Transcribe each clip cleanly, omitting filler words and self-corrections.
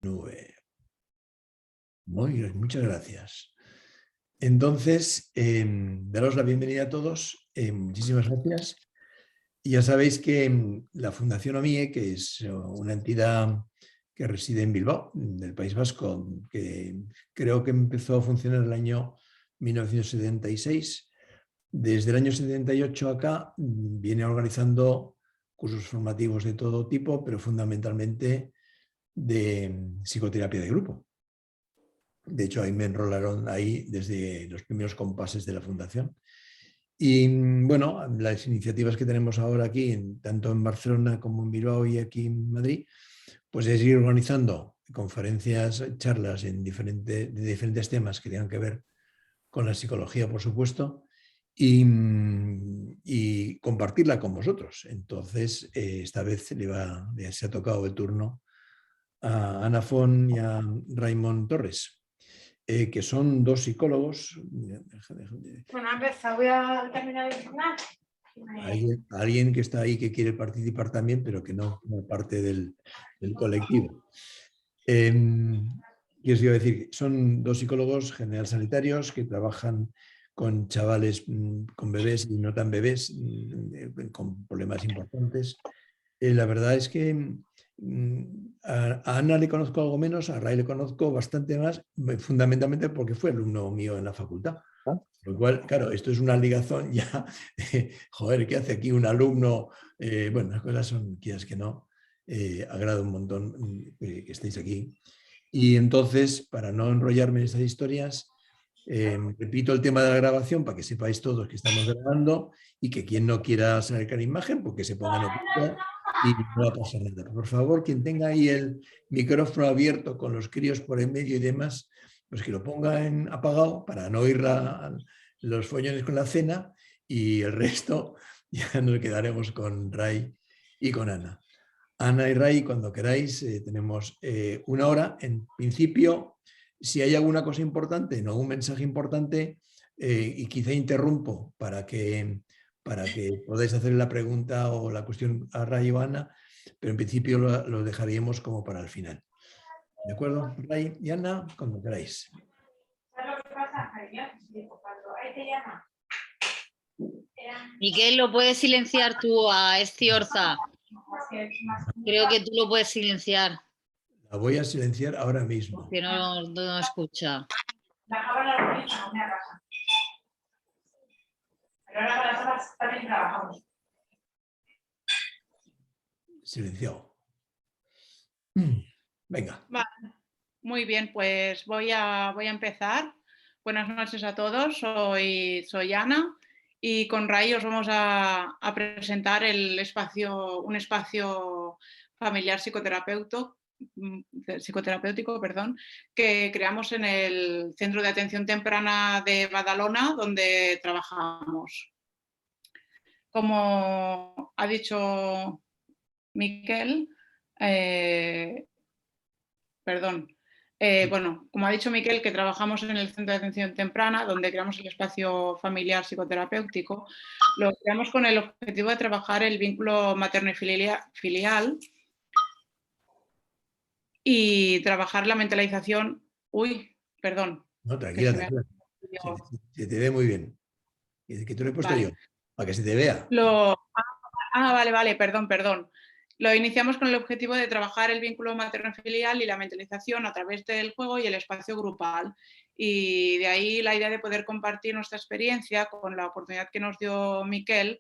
9. Muy bien, muchas gracias. Entonces, daros la bienvenida a todos. Muchísimas gracias. Y ya sabéis que la Fundación OMIE, que es una entidad que reside en Bilbao, del País Vasco, que creo que empezó a funcionar en el año 1976, desde el año 78 acá viene organizando cursos formativos de todo tipo, pero fundamentalmente de psicoterapia de grupo. De hecho, ahí me enrolaron ahí desde los primeros compases de la fundación. Y bueno, las iniciativas que tenemos ahora aquí, tanto en Barcelona como en Bilbao y aquí en Madrid, pues es ir organizando conferencias, charlas de diferentes temas que tengan que ver con la psicología, por supuesto, y compartirla con vosotros. Entonces, esta vez se ha tocado el turno a Ana Fon y a Raimon Torres, que son dos psicólogos. Bueno, empezado, voy a terminar de informar. Alguien que está ahí que quiere participar también, pero que no forma parte del colectivo. ¿Qué os iba a decir? Son dos psicólogos general sanitarios que trabajan con chavales, con bebés y no tan bebés, con problemas importantes. La verdad es que a Ana le conozco algo menos, a Ray le conozco bastante más, fundamentalmente porque fue alumno mío en la facultad. Lo cual, claro, esto es una ligazón ya, joder, ¿qué hace aquí un alumno? Bueno, las cosas son, quieras que no, agrada un montón que estéis aquí. Y entonces, para no enrollarme en estas historias, repito el tema de la grabación para que sepáis todos que estamos grabando y que quien no quiera salir con imagen, porque se ponga noticia y no va a pasar nada. Por favor, quien tenga ahí el micrófono abierto con los críos por en medio y demás, pues que lo ponga en apagado para no oír los follones con la cena y el resto ya nos quedaremos con Ray y con Ana. Ana y Ray, cuando queráis, tenemos una hora. En principio, si hay alguna cosa importante, no un mensaje importante, y quizá interrumpo para que podáis hacer la pregunta o la cuestión a Ray o Ana, pero en principio lo dejaríamos como para el final. ¿De acuerdo? Ray y Ana, cuando queráis. ¿Sabes lo que pasa? Cuando ahí te llama. Miquel, ¿lo puedes silenciar tú a Esciorza? Creo que tú lo puedes silenciar. La voy a silenciar ahora mismo. Porque no escucha. La cámara la organiza, no me arrasa. Pero ahora con las horas también trabajamos. Silenciado. Venga. Vale. Muy bien, pues voy a empezar. Buenas noches a todos, soy Ana y con Ray os vamos a presentar un espacio familiar psicoterapéutico, que creamos en el Centro de Atención Temprana de Badalona, donde trabajamos. Como ha dicho Miquel, como ha dicho Miquel, que trabajamos en el Centro de Atención Temprana, donde creamos el espacio familiar psicoterapéutico, lo creamos con el objetivo de trabajar el vínculo materno y filial y trabajar la mentalización. No, tranquila, tranquila. Se te ve muy bien. Que tú le he puesto yo, para que se te vea. Vale, perdón. Lo iniciamos con el objetivo de trabajar el vínculo materno-filial y la mentalización a través del juego y el espacio grupal. Y de ahí la idea de poder compartir nuestra experiencia con la oportunidad que nos dio Miquel,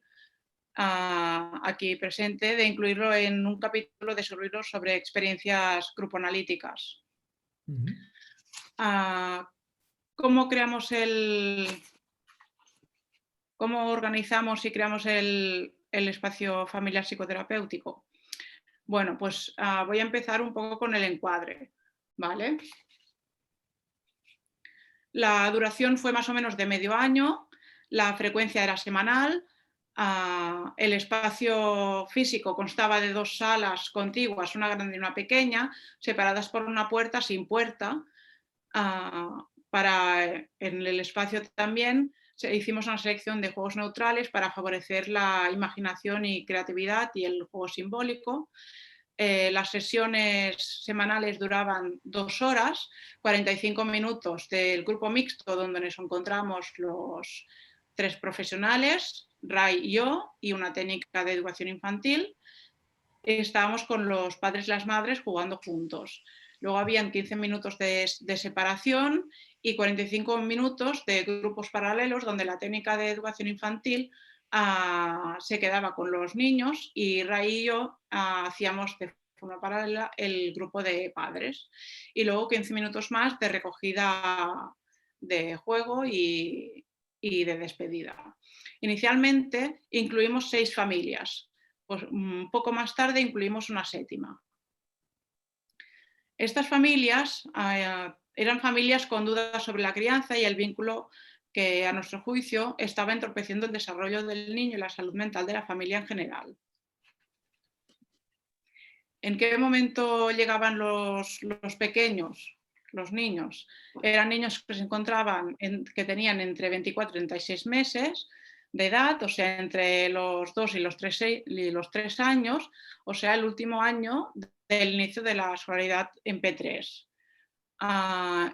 aquí presente, de incluirlo en un capítulo de su libro sobre experiencias grupoanalíticas. ¿Cómo organizamos y creamos el espacio familiar psicoterapéutico? Bueno, pues voy a empezar un poco con el encuadre, ¿vale? La duración fue más o menos de medio año, la frecuencia era semanal, el espacio físico constaba de 2 salas contiguas, una grande y una pequeña, separadas por una puerta sin puerta. En el espacio también hicimos una selección de juegos neutrales para favorecer la imaginación y creatividad y el juego simbólico. las sesiones semanales duraban 2 horas, 45 minutos del grupo mixto donde nos encontramos los 3 profesionales, Ray y yo, y una técnica de educación infantil. Estábamos con los padres y las madres jugando juntos. Luego habían 15 minutos de separación y 45 minutos de grupos paralelos donde la técnica de educación infantil se quedaba con los niños y Ray y yo hacíamos de forma paralela el grupo de padres. Y luego 15 minutos más de recogida de juego y de despedida. Inicialmente incluimos 6 familias. Pues un poco más tarde incluimos una 7ª. Estas familias eran familias con dudas sobre la crianza y el vínculo que, a nuestro juicio, estaba entorpeciendo el desarrollo del niño y la salud mental de la familia en general. ¿En qué momento llegaban los pequeños, los niños? Eran niños que se encontraban, que tenían entre 24 y 36 meses de edad, o sea, entre los 2 y los 3 años, o sea, el último año del inicio de la escolaridad en P3.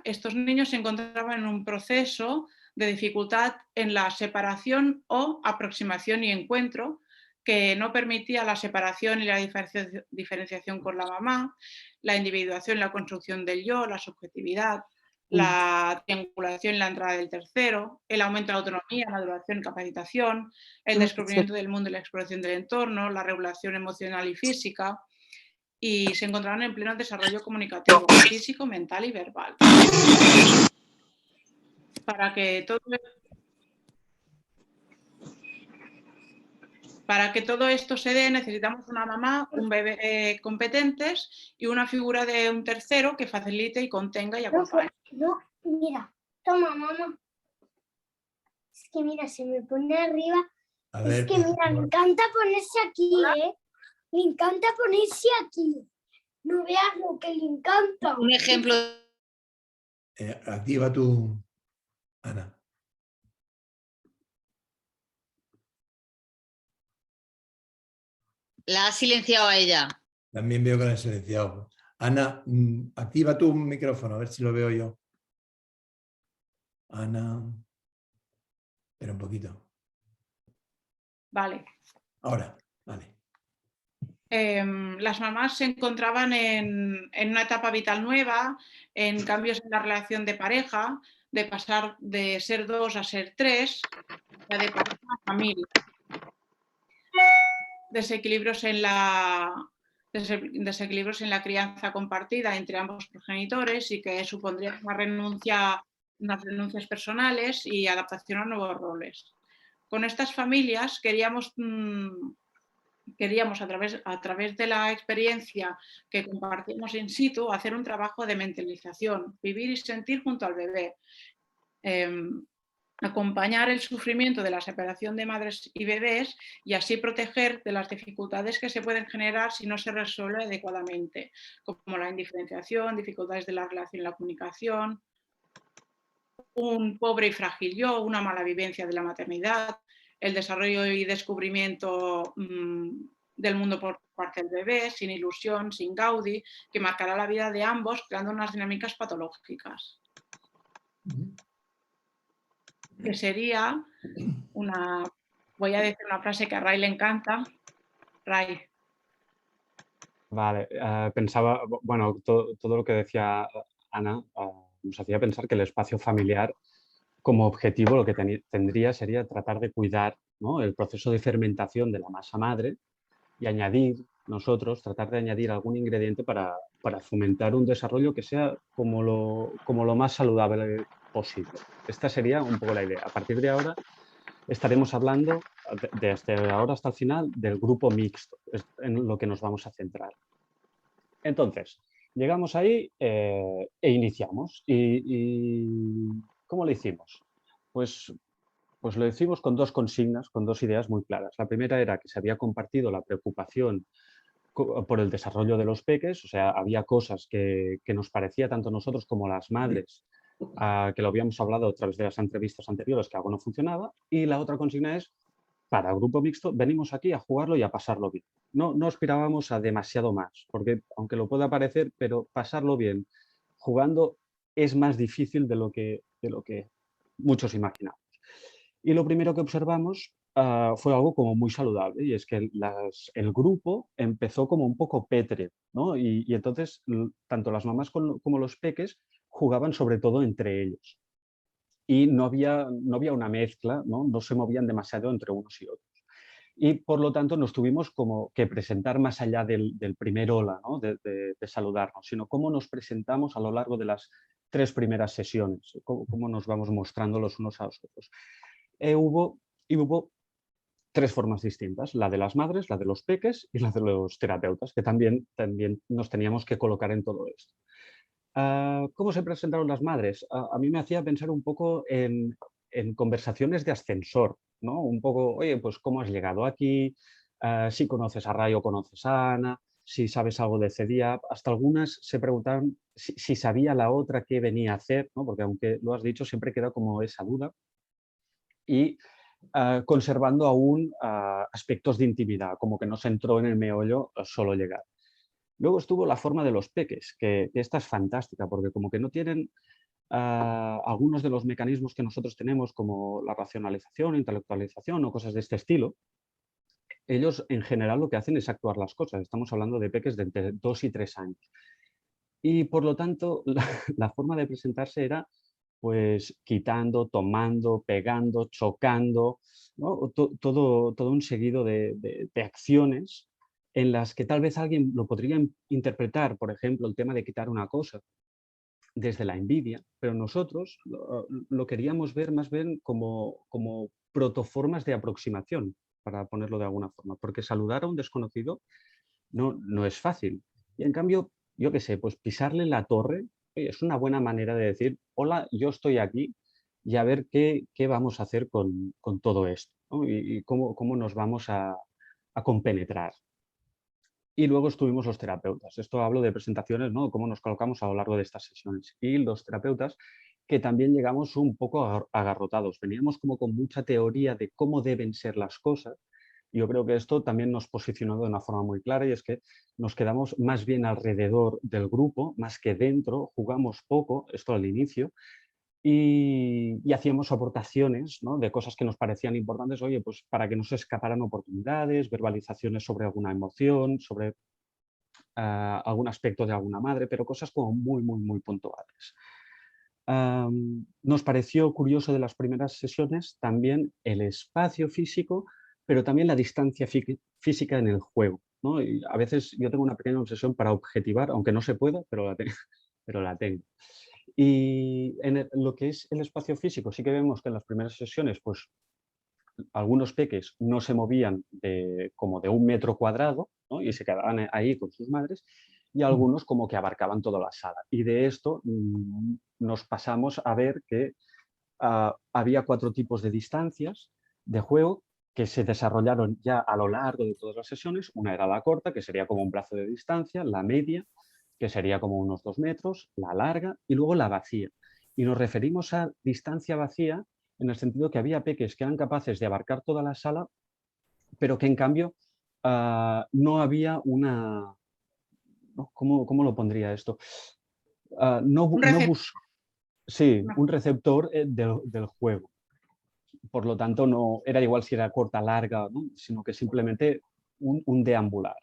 Estos niños se encontraban en un proceso de dificultad en la separación o aproximación y encuentro, que no permitía la separación y la diferenciación con la mamá, la individuación y la construcción del yo, la subjetividad, la triangulación y la entrada del tercero, el aumento de la autonomía, la maduración y capacitación, el descubrimiento del mundo y la exploración del entorno, la regulación emocional y física, y se encontraban en pleno desarrollo comunicativo, físico, mental y verbal. Para que todo esto se dé, necesitamos una mamá, un bebé competentes y una figura de un tercero que facilite y contenga y acompañe. No, mira, toma, mamá. Es que mira, se me pone arriba. Es que mira, me encanta ponerse aquí, ¿eh? Me encanta ponerse aquí. No veas lo que le encanta. Un ejemplo. Activa tu... Ana. La ha silenciado a ella. También veo que la he silenciado. Ana, activa tu micrófono, a ver si lo veo yo. Ana. Espera un poquito. Vale. Ahora, vale. Las mamás se encontraban en una etapa vital nueva, en cambios en la relación de pareja, de pasar de ser 2 a ser 3, de pareja a familia. Desequilibrios en la crianza compartida entre ambos progenitores y que supondría unas renuncias personales y adaptación a nuevos roles. Con estas familias queríamos a través de la experiencia que compartimos in situ hacer un trabajo de mentalización, vivir y sentir junto al bebé, acompañar el sufrimiento de la separación de madres y bebés y así proteger de las dificultades que se pueden generar si no se resuelve adecuadamente, como la indiferenciación, dificultades de la relación y la comunicación, un pobre y frágil yo, una mala vivencia de la maternidad, el desarrollo y descubrimiento del mundo por parte del bebé, sin ilusión, sin gaudí, que marcará la vida de ambos creando unas dinámicas patológicas. Que sería voy a decir una frase que a Ray le encanta. Ray. Vale, pensaba, bueno, todo lo que decía Ana nos hacía pensar que el espacio familiar como objetivo lo que tendría sería tratar de cuidar, ¿no?, el proceso de fermentación de la masa madre y tratar de añadir algún ingrediente para fomentar un desarrollo que sea como lo más saludable posible. Esta sería un poco la idea. A partir de ahora estaremos hablando, desde ahora hasta el final, del grupo mixto, es en lo que nos vamos a centrar. Entonces, llegamos ahí e iniciamos. ¿Y cómo lo hicimos? Pues lo hicimos con 2 consignas, con 2 ideas muy claras. La primera era que se había compartido la preocupación por el desarrollo de los peques, o sea, había cosas que nos parecía tanto nosotros como las madres, que lo habíamos hablado a través de las entrevistas anteriores, que algo no funcionaba. Y la otra consigna es para grupo mixto venimos aquí a jugarlo y a pasarlo bien. No aspirábamos a demasiado más, porque aunque lo pueda parecer, pero pasarlo bien jugando es más difícil de lo que muchos imaginamos. Y lo primero que observamos fue algo como muy saludable, y es que el grupo empezó como un poco pétreo, ¿no? Y entonces tanto las mamás como los peques jugaban sobre todo entre ellos. Y no había una mezcla, no se movían demasiado entre unos y otros. Y por lo tanto nos tuvimos como que presentar más allá del primer hola, ¿no? de saludarnos, sino cómo nos presentamos a lo largo de las 3 primeras sesiones, cómo nos vamos mostrando los unos a los otros. Hubo 3 formas distintas, la de las madres, la de los peques y la de los terapeutas, que también nos teníamos que colocar en todo esto. ¿Cómo se presentaron las madres? A mí me hacía pensar un poco en conversaciones de ascensor, ¿no? Un poco, oye, pues ¿cómo has llegado aquí? Si conoces a Ray o conoces a Ana, si sabes algo de CEDIAP. Hasta algunas se preguntaban si sabía la otra qué venía a hacer, ¿no? Porque aunque lo has dicho, siempre queda como esa duda. Y conservando aún aspectos de intimidad, como que no se entró en el meollo solo llegar. Luego estuvo la forma de los peques, que esta es fantástica, porque como que no tienen algunos de los mecanismos que nosotros tenemos, como la racionalización, intelectualización o cosas de este estilo, ellos en general lo que hacen es actuar las cosas. Estamos hablando de peques de entre 2 y 3 años. Y por lo tanto, la forma de presentarse era pues quitando, tomando, pegando, chocando, ¿no? Todo un seguido de acciones en las que tal vez alguien lo podría interpretar, por ejemplo, el tema de quitar una cosa desde la envidia, pero nosotros lo queríamos ver más bien como protoformas de aproximación, para ponerlo de alguna forma, porque saludar a un desconocido no es fácil. Y en cambio, yo qué sé, pues pisarle la torre es una buena manera de decir, hola, yo estoy aquí y a ver qué vamos a hacer con todo esto, ¿no? Y cómo nos vamos a compenetrar. Y luego estuvimos los terapeutas. Esto hablo de presentaciones, ¿no? Cómo nos colocamos a lo largo de estas sesiones. Y los terapeutas, que también llegamos un poco agarrotados. Veníamos como con mucha teoría de cómo deben ser las cosas. Yo creo que esto también nos posicionó de una forma muy clara, y es que nos quedamos más bien alrededor del grupo, más que dentro, jugamos poco, esto al inicio, y hacíamos aportaciones, ¿no? De cosas que nos parecían importantes, oye, pues para que no se escaparan oportunidades, verbalizaciones sobre alguna emoción, sobre algún aspecto de alguna madre, pero cosas como muy, muy, muy puntuales. Nos pareció curioso de las primeras sesiones también el espacio físico, pero también la distancia física en el juego, ¿no? Y a veces yo tengo una pequeña obsesión para objetivar, aunque no se pueda, pero la tengo. Y en lo que es el espacio físico, sí que vemos que en las primeras sesiones, pues algunos peques no se movían como de 1 metro cuadrado, ¿no? Y se quedaban ahí con sus madres, y algunos como que abarcaban toda la sala. Y de esto nos pasamos a ver que había 4 tipos de distancias de juego que se desarrollaron ya a lo largo de todas las sesiones. Una era la corta, que sería como un brazo de distancia, la media, que sería como unos 2 metros, la larga, y luego la vacía. Y nos referimos a distancia vacía en el sentido que había peques que eran capaces de abarcar toda la sala, pero que en cambio no había una... ¿Cómo lo pondría esto? Sí, un receptor del juego. Por lo tanto, no era igual si era corta, larga, ¿no? Sino que simplemente un deambular.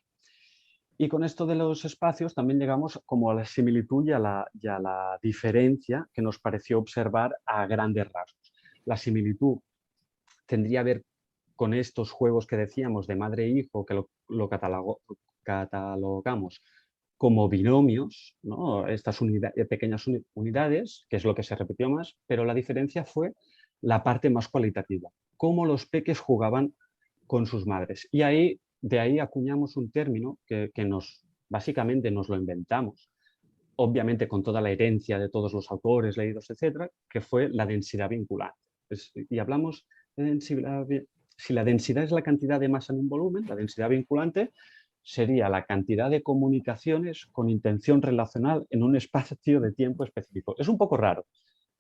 Y con esto de los espacios también llegamos como a la similitud y a la diferencia que nos pareció observar a grandes rasgos. La similitud tendría que ver con estos juegos que decíamos de madre e hijo, que lo catalogamos como binomios, ¿no? Estas pequeñas unidades, que es lo que se repitió más, pero la diferencia fue la parte más cualitativa, cómo los peques jugaban con sus madres. Y de ahí acuñamos un término que básicamente nos lo inventamos, obviamente con toda la herencia de todos los autores leídos, etcétera, que fue la densidad vinculante. Y hablamos de densidad. Si la densidad es la cantidad de masa en un volumen, la densidad vinculante sería la cantidad de comunicaciones con intención relacional en un espacio de tiempo específico. Es un poco raro,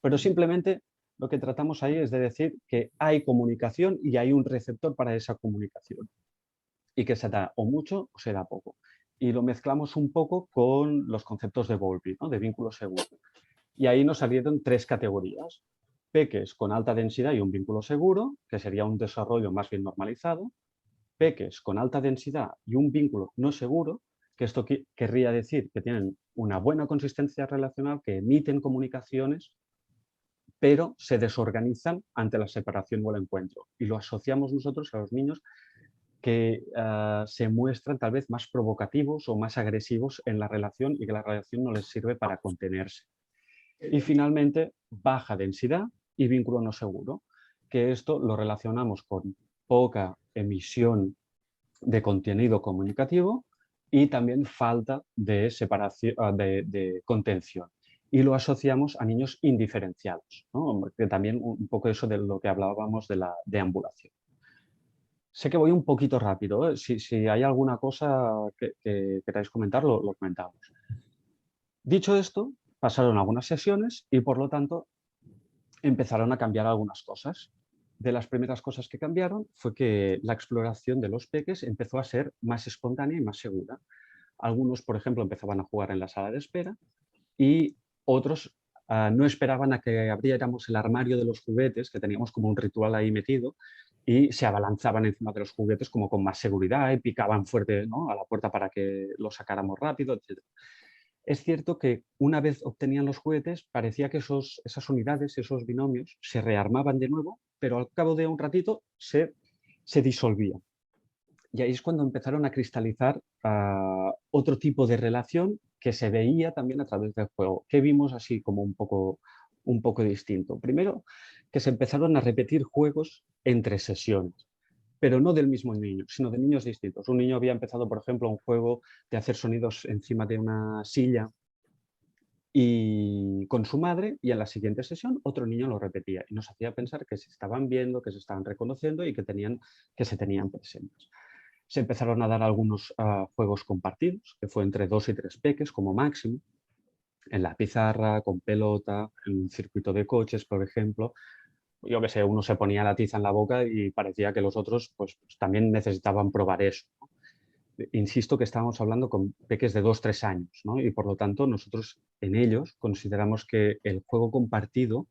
pero simplemente lo que tratamos ahí es de decir que hay comunicación y hay un receptor para esa comunicación y que se da o mucho o se da poco. Y lo mezclamos un poco con los conceptos de Bowlby, ¿no? De vínculo seguro. Y ahí nos salieron 3 categorías. Peques con alta densidad y un vínculo seguro, que sería un desarrollo más bien normalizado. Peques con alta densidad y un vínculo no seguro, que esto querría decir que tienen una buena consistencia relacional, que emiten comunicaciones, pero se desorganizan ante la separación o el encuentro. Y lo asociamos nosotros a los niños que se muestran tal vez más provocativos o más agresivos en la relación y que la relación no les sirve para contenerse. Y finalmente, baja densidad y vínculo no seguro, que esto lo relacionamos con poca emisión de contenido comunicativo y también falta de separación, de contención. Y lo asociamos a niños indiferenciados, ¿no? Que también un poco eso de lo que hablábamos de la deambulación. Sé que voy un poquito rápido, ¿eh? Si hay alguna cosa que queráis comentar, lo comentamos. Dicho esto, pasaron algunas sesiones y por lo tanto empezaron a cambiar algunas cosas. De las primeras cosas que cambiaron fue que la exploración de los peques empezó a ser más espontánea y más segura. Algunos, por ejemplo, empezaban a jugar en la sala de espera y otros no esperaban a que abriéramos el armario de los juguetes, que teníamos como un ritual ahí metido, y se abalanzaban encima de los juguetes como con más seguridad y picaban fuerte, ¿no?, a la puerta para que los sacáramos rápido, etc. Es cierto que una vez obtenían los juguetes, parecía que esas unidades, esos binomios, se rearmaban de nuevo, pero al cabo de un ratito se disolvían. Y ahí es cuando empezaron a cristalizar otro tipo de relación que se veía también a través del juego, que vimos así como un poco distinto. Primero, que se empezaron a repetir juegos entre sesiones, pero no del mismo niño, sino de niños distintos. Un niño había empezado, por ejemplo, un juego de hacer sonidos encima de una silla y con su madre, y en la siguiente sesión otro niño lo repetía y nos hacía pensar que se estaban viendo, que se estaban reconociendo y que se tenían presentes. Se empezaron a dar algunos juegos compartidos, que fue entre 2 y 3 peques como máximo, en la pizarra, con pelota, en un circuito de coches, por ejemplo. Yo qué sé, uno se ponía la tiza en la boca y parecía que los otros pues también necesitaban probar eso, ¿no? Insisto que estábamos hablando con peques de 2-3 años, ¿no? Y por lo tanto nosotros en ellos consideramos que el juego compartido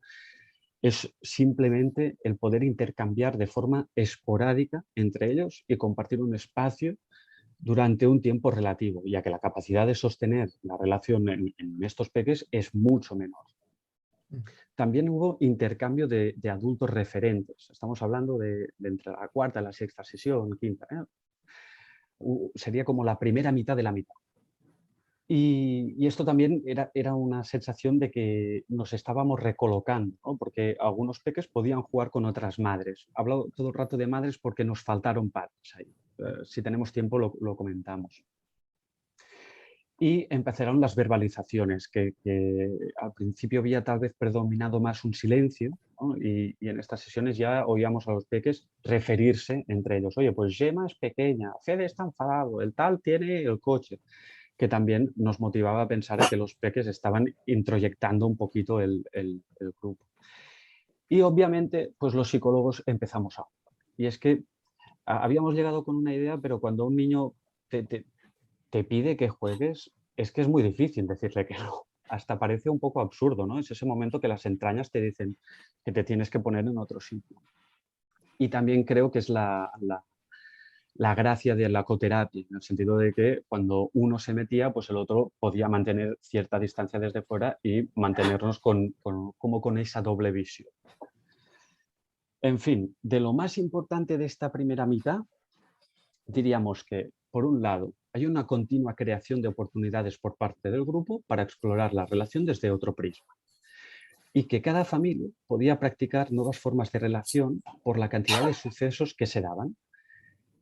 es simplemente el poder intercambiar de forma esporádica entre ellos y compartir un espacio durante un tiempo relativo, ya que la capacidad de sostener la relación en estos peques es mucho menor. También hubo intercambio de adultos referentes. Estamos hablando de entre la 4ª y la 6ª sesión, 5ª, ¿eh? Sería como la primera mitad de la mitad. Y esto también era una sensación de que nos estábamos recolocando, ¿no? Porque algunos peques podían jugar con otras madres. Hablo todo el rato de madres porque nos faltaron padres ahí. Si tenemos tiempo lo comentamos. Y empezaron las verbalizaciones, que al principio había tal vez predominado más un silencio, ¿no? Y en estas sesiones ya oíamos a los peques referirse entre ellos. Oye, pues Gemma es pequeña, Fede está enfadado, el tal tiene el coche, que también nos motivaba a pensar que los peques estaban introyectando un poquito el grupo. Y obviamente, pues los psicólogos empezamos a... Y es que habíamos llegado con una idea, pero cuando un niño te pide que juegues, es que es muy difícil decirle que no. Hasta parece un poco absurdo, ¿no? Es ese momento que las entrañas te dicen que te tienes que poner en otro sitio. Y también creo que es la gracia de la coterapia, en el sentido de que cuando uno se metía, pues el otro podía mantener cierta distancia desde fuera y mantenernos como con esa doble visión. En fin, de lo más importante de esta primera mitad, diríamos que, por un lado, hay una continua creación de oportunidades por parte del grupo para explorar la relación desde otro prisma. Y que cada familia podía practicar nuevas formas de relación por la cantidad de sucesos que se daban.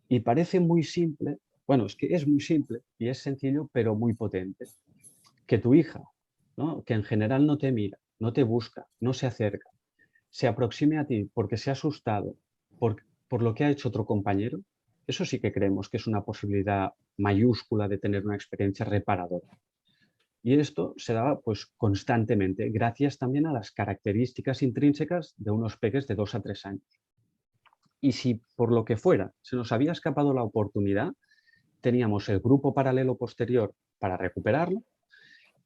Y parece muy simple, bueno, es que es muy simple y es sencillo, pero muy potente. Que tu hija, ¿no?, que en general no te mira, no te busca, no se acerca, se aproxime a ti porque se ha asustado por lo que ha hecho otro compañero, eso sí que creemos que es una posibilidad mayúscula de tener una experiencia reparadora. Y esto se daba pues constantemente, gracias también a las características intrínsecas de unos peques de 2 a 3 años. Y si por lo que fuera se nos había escapado la oportunidad, teníamos el grupo paralelo posterior para recuperarlo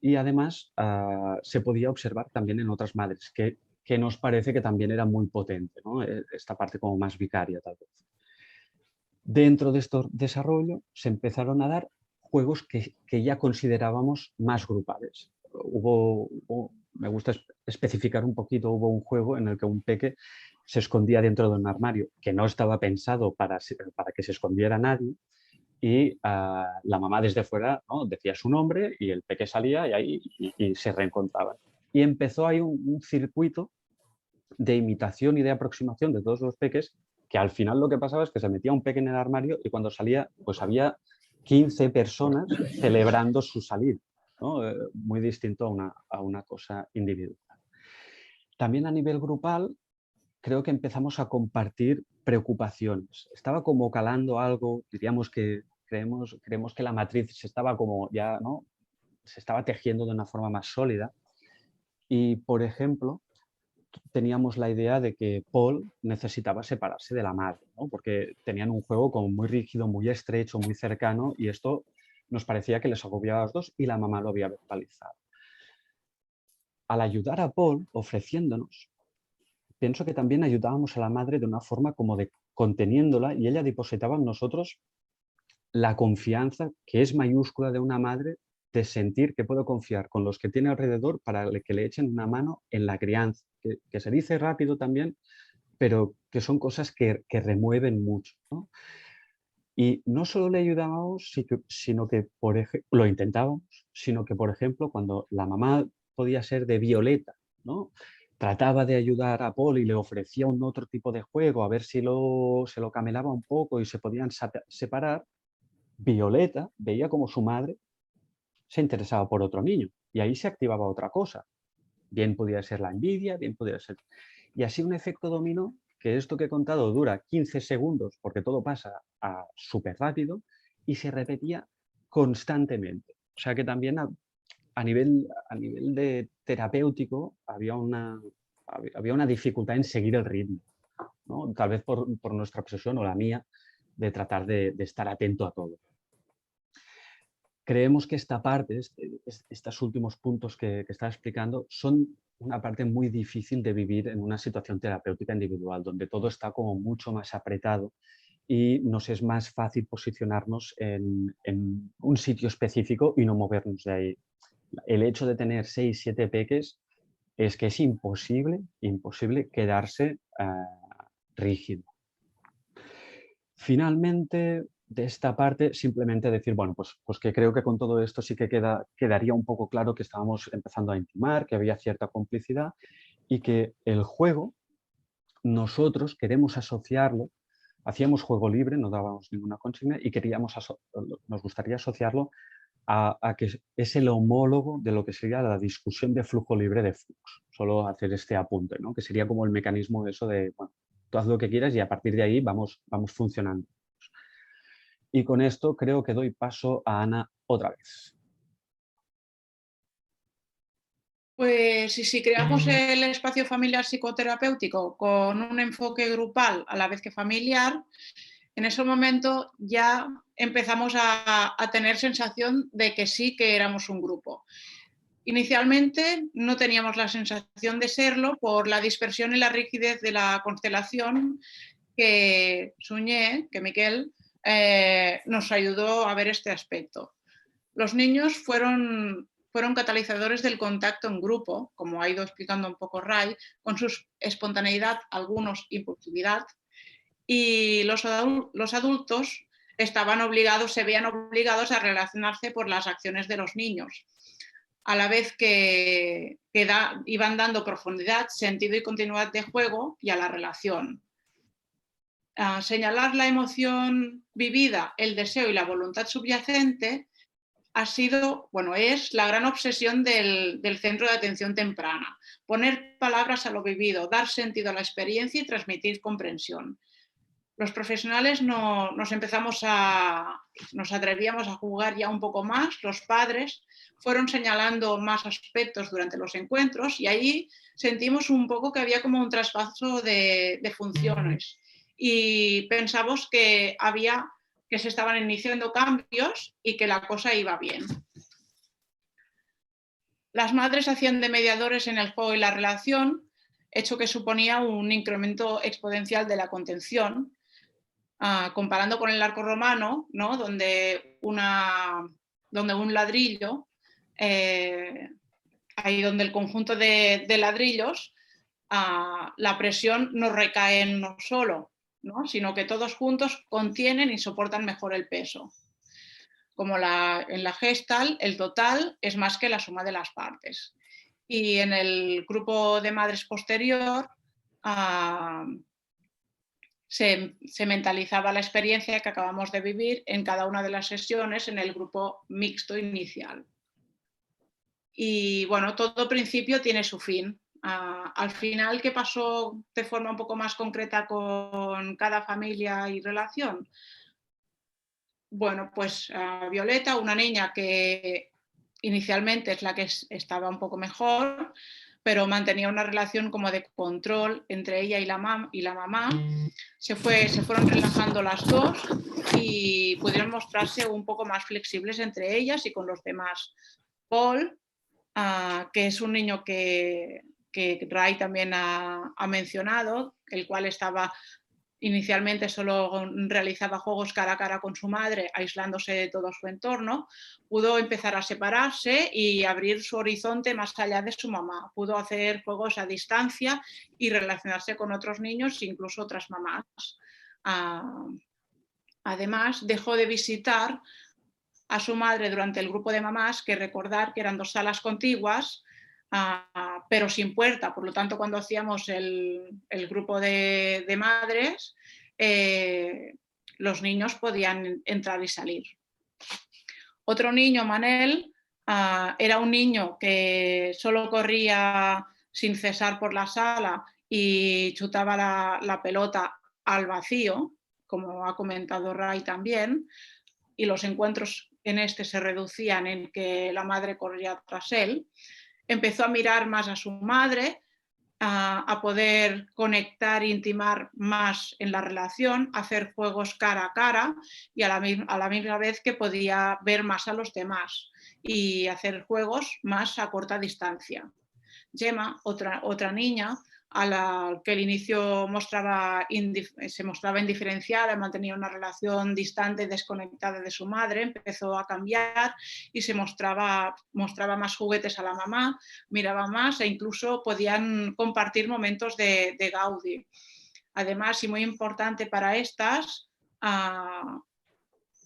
y además se podía observar también en otras madres, que nos parece que también era muy potente, ¿no? Esta parte como más vicaria tal vez. Dentro de este desarrollo se empezaron a dar juegos que ya considerábamos más grupales. Me gusta especificar un poquito, hubo un juego en el que un peque se escondía dentro de un armario que no estaba pensado para que se escondiera nadie y la mamá desde fuera, ¿no?, decía su nombre y el peque salía y ahí y se reencontraban. Y empezó ahí un circuito de imitación y de aproximación de todos los peques, que al final lo que pasaba es que se metía un peque en el armario y cuando salía pues había 15 personas celebrando su salida, ¿no? Muy distinto a una cosa individual. También a nivel grupal creo que empezamos a compartir preocupaciones. Estaba como calando algo, diríamos que creemos que la matriz se estaba como ya, ¿no?, se estaba tejiendo de una forma más sólida y, por ejemplo, teníamos la idea de que Paul necesitaba separarse de la madre, ¿no?, porque tenían un juego como muy rígido, muy estrecho, muy cercano y esto nos parecía que les agobiaba a los dos y la mamá lo había verbalizado. Al ayudar a Paul ofreciéndonos, pienso que también ayudábamos a la madre de una forma como de conteniéndola y ella depositaba en nosotros la confianza que es mayúscula de una madre, de sentir que puedo confiar con los que tiene alrededor para que le echen una mano en la crianza, que se dice rápido también, pero que son cosas que remueven mucho, ¿no? Y no solo le ayudábamos, sino que lo intentábamos, sino que, por ejemplo, cuando la mamá podía ser de Violeta, ¿no?, trataba de ayudar a Paul y le ofrecía un otro tipo de juego, a ver si se lo camelaba un poco y se podían separar, Violeta veía como su madre se interesaba por otro niño y ahí se activaba otra cosa. Bien podía ser la envidia, bien podía ser... Y así un efecto dominó, que esto que he contado dura 15 segundos porque todo pasa súper rápido y se repetía constantemente. O sea que también a nivel de terapéutico había una dificultad en seguir el ritmo, ¿no? Tal vez por nuestra obsesión o la mía de tratar de estar atento a todo. Creemos que esta parte, estos últimos puntos que estaba explicando, son una parte muy difícil de vivir en una situación terapéutica individual, donde todo está como mucho más apretado y nos es más fácil posicionarnos en un sitio específico y no movernos de ahí. El hecho de tener 6, 7 peques es que es imposible quedarse rígido. Finalmente, de esta parte, simplemente decir, bueno, pues que creo que con todo esto sí que quedaría un poco claro que estábamos empezando a intimar, que había cierta complicidad y que el juego, nosotros queremos asociarlo, hacíamos juego libre, no dábamos ninguna consigna y nos gustaría asociarlo a que es el homólogo de lo que sería la discusión de flujo libre de Fuchs. Solo hacer este apunte, ¿no?, que sería como el mecanismo de eso de, bueno, tú haz lo que quieras y a partir de ahí vamos funcionando. Y con esto creo que doy paso a Ana otra vez. Pues si creamos el espacio familiar psicoterapéutico con un enfoque grupal a la vez que familiar, en ese momento ya empezamos a tener sensación de que sí que éramos un grupo. Inicialmente no teníamos la sensación de serlo por la dispersión y la rigidez de la constelación que Suñé, que Miquel, nos ayudó a ver este aspecto. Los niños fueron catalizadores del contacto en grupo, como ha ido explicando un poco Ray, con su espontaneidad, algunos impulsividad, y los adultos se veían obligados a relacionarse por las acciones de los niños, a la vez que iban dando profundidad, sentido y continuidad de juego y a la relación. Señalar la emoción vivida, el deseo y la voluntad subyacente es la gran obsesión del centro de atención temprana. Poner palabras a lo vivido, dar sentido a la experiencia y transmitir comprensión. Los profesionales nos atrevíamos a jugar ya un poco más, los padres fueron señalando más aspectos durante los encuentros y ahí sentimos un poco que había como un traspaso de funciones y pensamos que se estaban iniciando cambios y que la cosa iba bien. Las madres hacían de mediadores en el juego y la relación, hecho que suponía un incremento exponencial de la contención, comparando con el arco romano, ¿no? donde un ladrillo, ahí donde el conjunto de ladrillos, la presión no recae en uno solo, ¿no? Sino que todos juntos contienen y soportan mejor el peso. Como en la Gestalt, el total es más que la suma de las partes. Y en el grupo de madres posterior se mentalizaba la experiencia que acabamos de vivir en cada una de las sesiones en el grupo mixto inicial. Y bueno, todo principio tiene su fin. Al final, ¿qué pasó de forma un poco más concreta con cada familia y relación? Bueno, pues Violeta, una niña que inicialmente es la que estaba un poco mejor, pero mantenía una relación como de control entre ella y la mamá. Se fueron relajando las dos y pudieron mostrarse un poco más flexibles entre ellas y con los demás. Paul, que es un niño que Ray también ha mencionado, el cual inicialmente solo realizaba juegos cara a cara con su madre, aislándose de todo su entorno, pudo empezar a separarse y abrir su horizonte más allá de su mamá. Pudo hacer juegos a distancia y relacionarse con otros niños, incluso otras mamás. Además, dejó de visitar a su madre durante el grupo de mamás, que recordar que eran 2 salas contiguas, pero sin puerta. Por lo tanto, cuando hacíamos el grupo de madres, los niños podían entrar y salir. Otro niño, Manel, era un niño que solo corría sin cesar por la sala y chutaba la pelota al vacío, como ha comentado Ray también, y los encuentros en se reducían en que la madre corría tras él. Empezó a mirar más a su madre, a poder conectar e intimar más en la relación, hacer juegos cara a cara y a la misma vez que podía ver más a los demás y hacer juegos más a corta distancia. Gemma, otra niña, a la que al inicio se mostraba indiferenciada, mantenía una relación distante, desconectada de su madre, empezó a cambiar y se mostraba más juguetes a la mamá, miraba más e incluso podían compartir momentos de gaudí. Además, y muy importante para estas,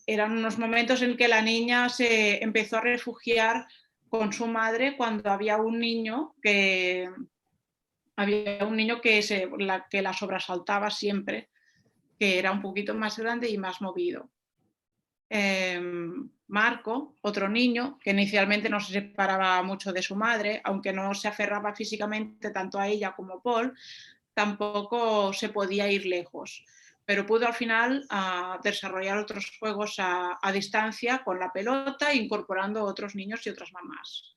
eran unos momentos en que la niña se empezó a refugiar con su madre cuando había un niño que la sobresaltaba siempre, que era un poquito más grande y más movido. Marco, otro niño, que inicialmente no se separaba mucho de su madre, aunque no se aferraba físicamente tanto a ella como a Paul, tampoco se podía ir lejos, pero pudo al final desarrollar otros juegos a distancia con la pelota, incorporando otros niños y otras mamás.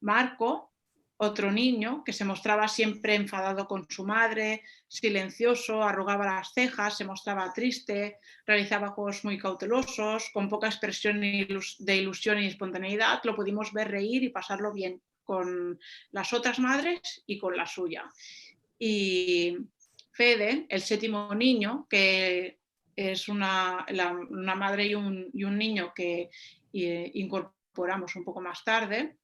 Marco, otro niño que se mostraba siempre enfadado con su madre, silencioso, arrugaba las cejas, se mostraba triste, realizaba juegos muy cautelosos, con poca expresión de ilusión y espontaneidad. Lo pudimos ver reír y pasarlo bien con las otras madres y con la suya. Y Fede, el 7º niño, que es una madre y un niño que incorporamos un poco más tarde,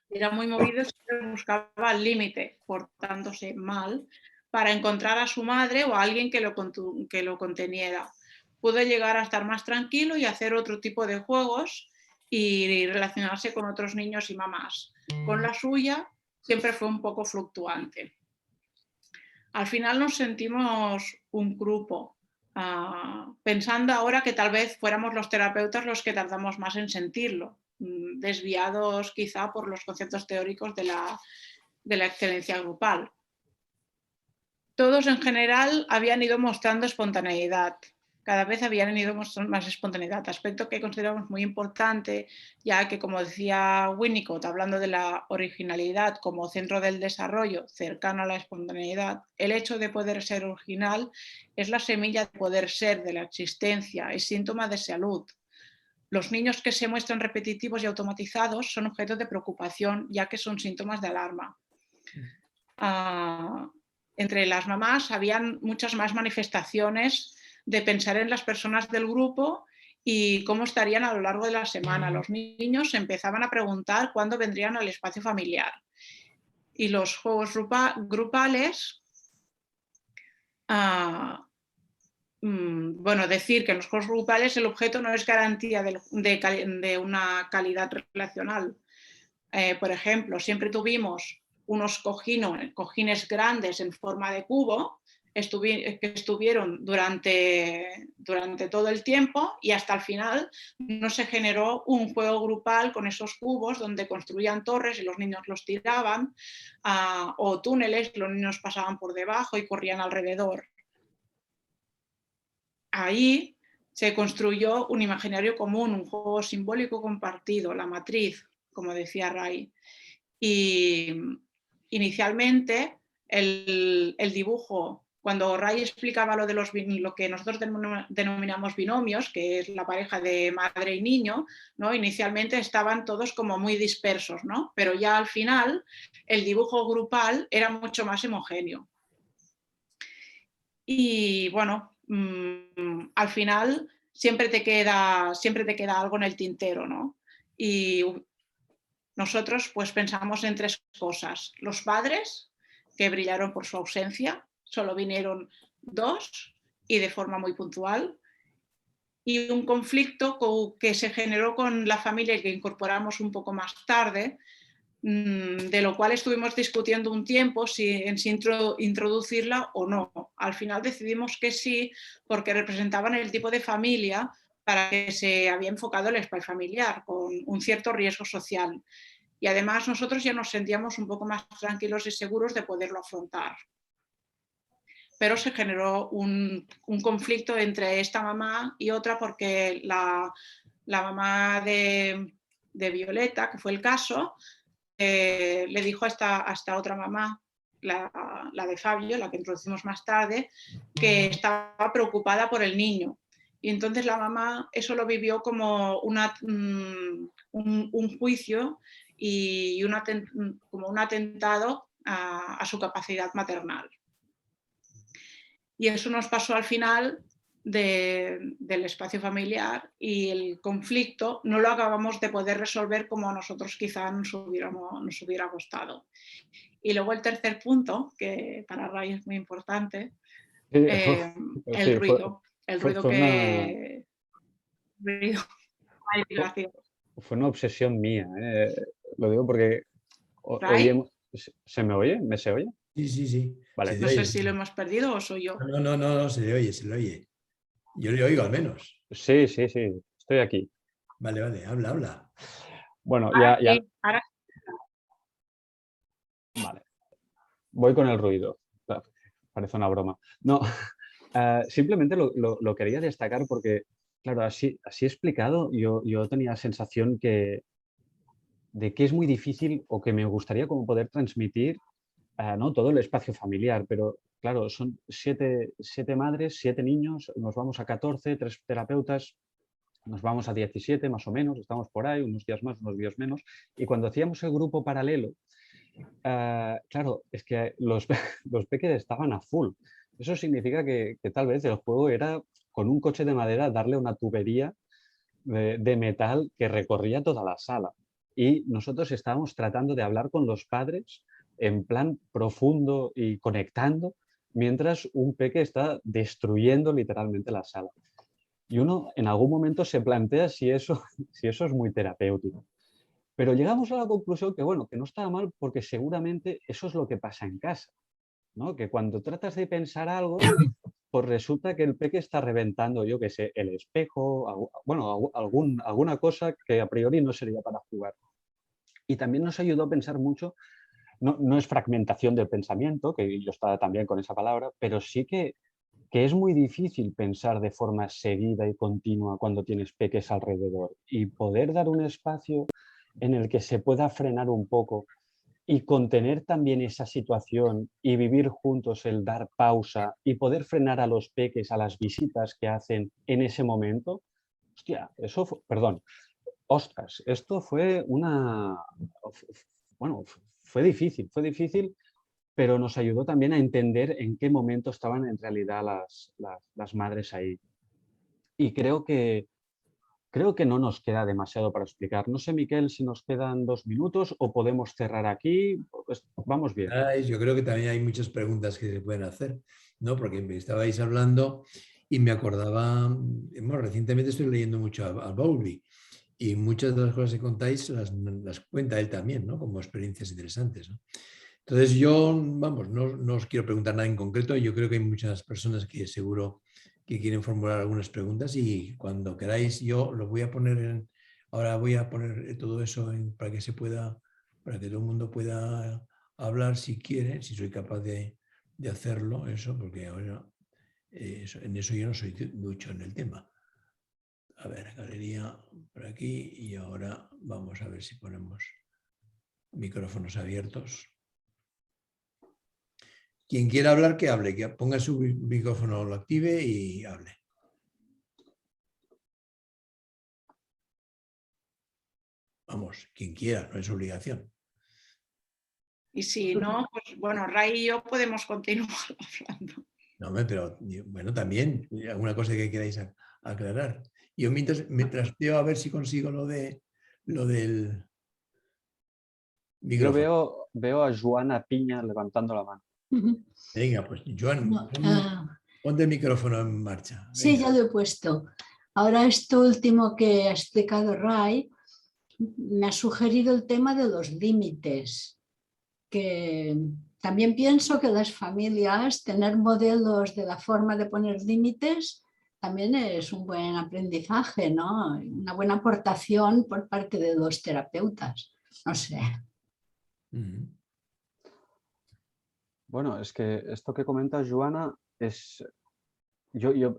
era muy movido y buscaba el límite, portándose mal, para encontrar a su madre o a alguien que lo conteniera. Pudo llegar a estar más tranquilo y hacer otro tipo de juegos y relacionarse con otros niños y mamás. Con la suya siempre fue un poco fluctuante. Al final nos sentimos un grupo, pensando ahora que tal vez fuéramos los terapeutas los que tardamos más en sentirlo, desviados quizá por los conceptos teóricos de la excelencia grupal. todos en general habían ido mostrando espontaneidad. Cada vez habían ido mostrando más espontaneidad, aspecto que consideramos muy importante, ya que, como decía Winnicott, hablando de la originalidad como centro del desarrollo cercano a la espontaneidad, el hecho de poder ser original es la semilla de poder ser de la existencia, es síntoma de salud. Los niños que se muestran repetitivos y automatizados son objeto de preocupación, ya que son síntomas de alarma. Entre las mamás habían muchas más manifestaciones de pensar en las personas del grupo y cómo estarían a lo largo de la semana. Los niños empezaban a preguntar cuándo vendrían al espacio familiar. Y los juegos grupales, bueno, decir que en los juegos grupales el objeto no es garantía de una calidad relacional. Por ejemplo, siempre tuvimos unos cojines grandes en forma de cubo que estuvieron durante todo el tiempo y hasta el final no se generó un juego grupal con esos cubos donde construían torres y los niños los tiraban, o túneles, los niños pasaban por debajo y corrían alrededor. Ahí se construyó un imaginario común, un juego simbólico compartido, la matriz, como decía Ray. Y inicialmente el dibujo, cuando Ray explicaba lo que nosotros denominamos binomios, que es la pareja de madre y niño, ¿no? Inicialmente estaban todos como muy dispersos, ¿no? Pero ya al final el dibujo grupal era mucho más homogéneo. Y bueno, al final siempre te queda algo en el tintero, ¿no? Y nosotros pues pensamos en 3 cosas. Los padres, que brillaron por su ausencia, solo vinieron 2 y de forma muy puntual. Y un conflicto que se generó con la familia y que incorporamos un poco más tarde, de lo cual estuvimos discutiendo un tiempo si introducirla o no. Al final decidimos que sí, porque representaban el tipo de familia para que se había enfocado el espacio familiar, con un cierto riesgo social. Y además nosotros ya nos sentíamos un poco más tranquilos y seguros de poderlo afrontar. Pero se generó un conflicto entre esta mamá y otra porque la mamá de Violeta, que fue el caso, le dijo a esta otra mamá, la de Fabio, la que introducimos más tarde, que estaba preocupada por el niño. Y entonces la mamá eso lo vivió como un juicio y como un atentado a su capacidad maternal. Y eso nos pasó al final del espacio familiar y el conflicto no lo acabamos de poder resolver como a nosotros quizá nos hubiera gustado. Y luego el tercer punto, que para Ray es muy importante, el ruido. Fue una obsesión mía, lo digo porque ¿se me oye? ¿Me se oye? Sí. Vale. No sé si lo hemos perdido o soy yo. No, se le oye. Yo le oigo al menos. Sí, estoy aquí. Vale, habla. Bueno, ya. Ahora... Vale. Voy con el ruido. Parece una broma. No, simplemente lo quería destacar porque, claro, así explicado, yo tenía la sensación de que es muy difícil o que me gustaría como poder transmitir ¿no? todo el espacio familiar, pero claro, son 7 madres, 7 niños, nos vamos a 14, 3 terapeutas, nos vamos a 17 más o menos, estamos por ahí, unos días más, unos días menos, y cuando hacíamos el grupo paralelo, claro, es que los peques estaban a full. Eso significa que tal vez el juego era con un coche de madera darle una tubería de metal que recorría toda la sala. Y nosotros estábamos tratando de hablar con los padres en plan profundo y conectando, mientras un peque está destruyendo literalmente la sala. Y uno en algún momento se plantea si eso es muy terapéutico. Pero llegamos a la conclusión que, bueno, que no estaba mal porque seguramente eso es lo que pasa en casa, ¿no? Que cuando tratas de pensar algo, pues resulta que el peque está reventando, yo qué sé, el espejo, bueno, alguna cosa que a priori no sería para jugar. Y también nos ayudó a pensar mucho no es fragmentación del pensamiento, que yo estaba también con esa palabra, pero sí que es muy difícil pensar de forma seguida y continua cuando tienes peques alrededor, y poder dar un espacio en el que se pueda frenar un poco y contener también esa situación y vivir juntos el dar pausa y poder frenar a los peques a las visitas que hacen en ese momento. Hostia, ostras, esto fue bueno, fue difícil, pero nos ayudó también a entender en qué momento estaban en realidad las madres ahí. Y creo que no nos queda demasiado para explicar. No sé, Miquel, si nos quedan 2 minutos o podemos cerrar aquí. Pues vamos bien. Yo creo que también hay muchas preguntas que se pueden hacer, ¿no? Porque me estabais hablando y me acordaba, bueno, recientemente estoy leyendo mucho a Bowlby y muchas de las cosas que contáis las cuenta él también, ¿no? Como experiencias interesantes, ¿no? Entonces yo, vamos, no os quiero preguntar nada en concreto, yo creo que hay muchas personas que seguro que quieren formular algunas preguntas y cuando queráis yo lo voy a poner ahora voy a poner todo eso para que para que todo el mundo pueda hablar si quiere, si soy capaz de hacerlo, eso, porque ahora en eso yo no soy mucho en el tema. A ver, galería por aquí y ahora vamos a ver si ponemos micrófonos abiertos. Quien quiera hablar, que hable, que ponga su micrófono, lo active y hable. Vamos, quien quiera, no es obligación. Y si no, pues bueno, Ray y yo podemos continuar hablando. No, pero bueno, también, alguna cosa que queráis aclarar. Yo mientras veo a ver si consigo lo del micrófono. Yo veo a Joana Piña levantando la mano. Venga, pues Joan, ponte el micrófono en marcha. Venga. Sí, ya lo he puesto. Ahora esto último que ha explicado Ray me ha sugerido el tema de los límites, que también pienso que las familias, tener modelos de la forma de poner límites también es un buen aprendizaje, ¿no? Una buena aportación por parte de los terapeutas. No sé. Bueno, es que esto que comenta Joana es... Yo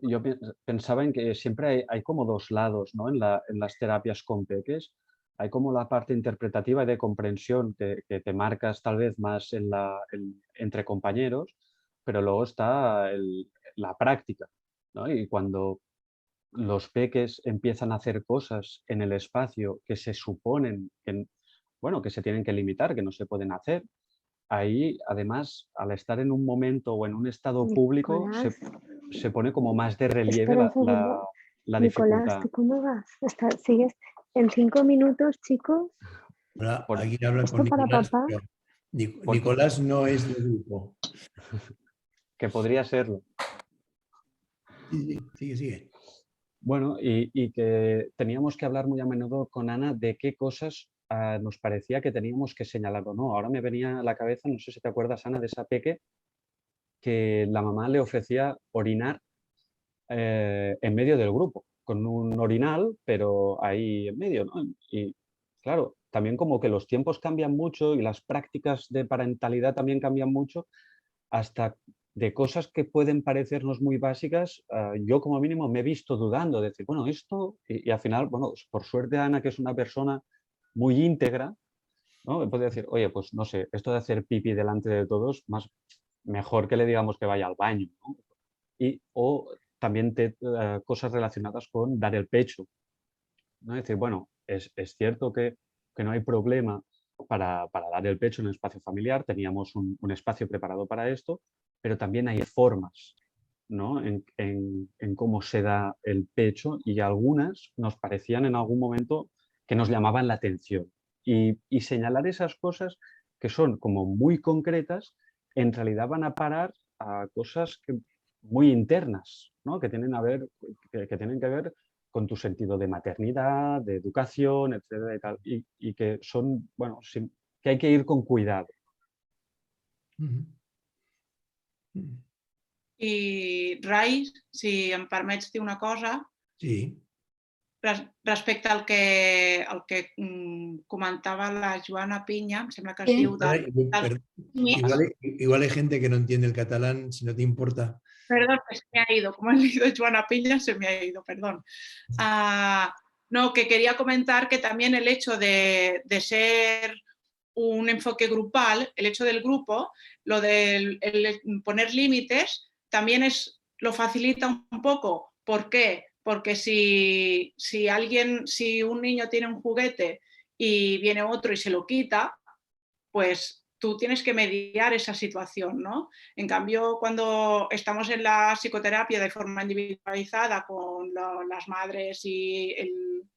pensaba en que siempre hay como 2 lados, ¿no? En las terapias con peques. Hay como la parte interpretativa y de comprensión que te marcas tal vez más entre compañeros, pero luego está la práctica, ¿no? Y cuando los peques empiezan a hacer cosas en el espacio que se suponen que se tienen que limitar, que no se pueden hacer, ahí, además, al estar en un momento o en un estado público, se pone como más de relieve la dificultad. Nicolás, ¿tú cómo vas? ¿Sigues en 5 minutos, chicos? Ahora, aquí habla con ¿Esto para Nicolás. papá? Nicolás no es del grupo. Que podría serlo. Sí, sigue. Bueno, y que teníamos que hablar muy a menudo con Ana de qué cosas nos parecía que teníamos que señalar o no. Ahora me venía a la cabeza, no sé si te acuerdas, Ana, de esa peque que la mamá le ofrecía orinar en medio del grupo, con un orinal, pero ahí en medio, ¿no? Y claro, también como que los tiempos cambian mucho y las prácticas de parentalidad también cambian mucho, hasta de cosas que pueden parecernos muy básicas, yo como mínimo me he visto dudando, de decir, bueno, esto, y al final, bueno, por suerte Ana, que es una persona muy íntegra, ¿no? Me puede decir, oye, pues no sé, esto de hacer pipi delante de todos, mejor que le digamos que vaya al baño, ¿no? O también cosas relacionadas con dar el pecho, ¿no? Es decir, bueno, es cierto que no hay problema para dar el pecho en el espacio familiar, teníamos un espacio preparado para esto, pero también hay formas, ¿no? en cómo se da el pecho, y algunas nos parecían en algún momento que nos llamaban la atención. Y señalar esas cosas que son como muy concretas, en realidad van a parar a cosas muy internas, ¿no? que tienen que ver con tu sentido de maternidad, de educación, etcétera, y tal, y que son, bueno, que hay que ir con cuidado. I Rai, si em permets dir una cosa, Sí. Respecte al que comentava la Joana Piña, em sembla que es diu... Igual hay gente que no entiende el catalán, si no te importa. Perdón, se me ha ido. Como he leído Joana Piña, se me ha ido, perdón. No, que quería comentar que también el hecho de ser un enfoque grupal, el hecho del grupo, lo de poner límites, también lo facilita un poco. ¿Por qué? Porque si un niño tiene un juguete y viene otro y se lo quita, pues tú tienes que mediar esa situación, ¿no? En cambio, cuando estamos en la psicoterapia de forma individualizada con las madres y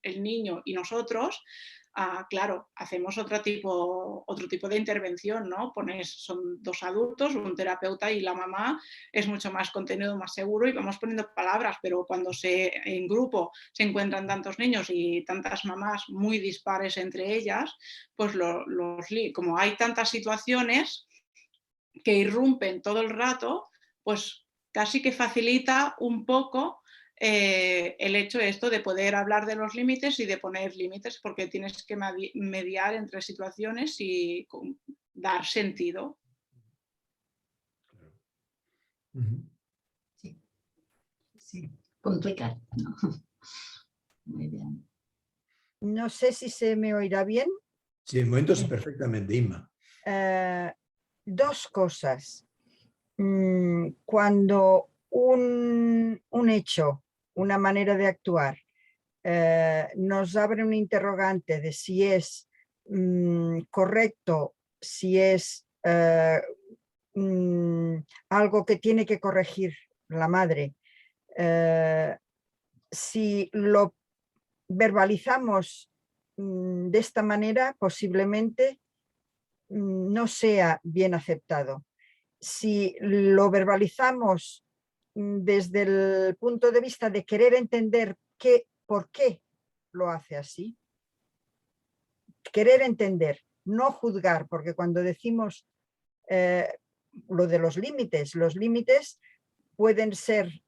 el niño y nosotros, claro, hacemos otro tipo de intervención, ¿no? Son dos adultos, un terapeuta y la mamá, es mucho más contenido, más seguro y vamos poniendo palabras, pero cuando en grupo se encuentran tantos niños y tantas mamás muy dispares entre ellas, pues como hay tantas situaciones que irrumpen todo el rato, pues casi que facilita un poco el hecho de poder hablar de los límites y de poner límites, porque tienes que mediar entre situaciones y dar sentido. Sí, complicar. No. Muy bien. No sé si se me oirá bien. Sí, en momentos perfectamente, Inma. Dos cosas. Cuando un hecho, una manera de actuar, nos abre un interrogante de si es correcto, si es algo que tiene que corregir la madre, si lo verbalizamos de esta manera, posiblemente no sea bien aceptado. Si lo verbalizamos desde el punto de vista de querer entender por qué lo hace así, querer entender, no juzgar, porque cuando decimos lo de los límites pueden ser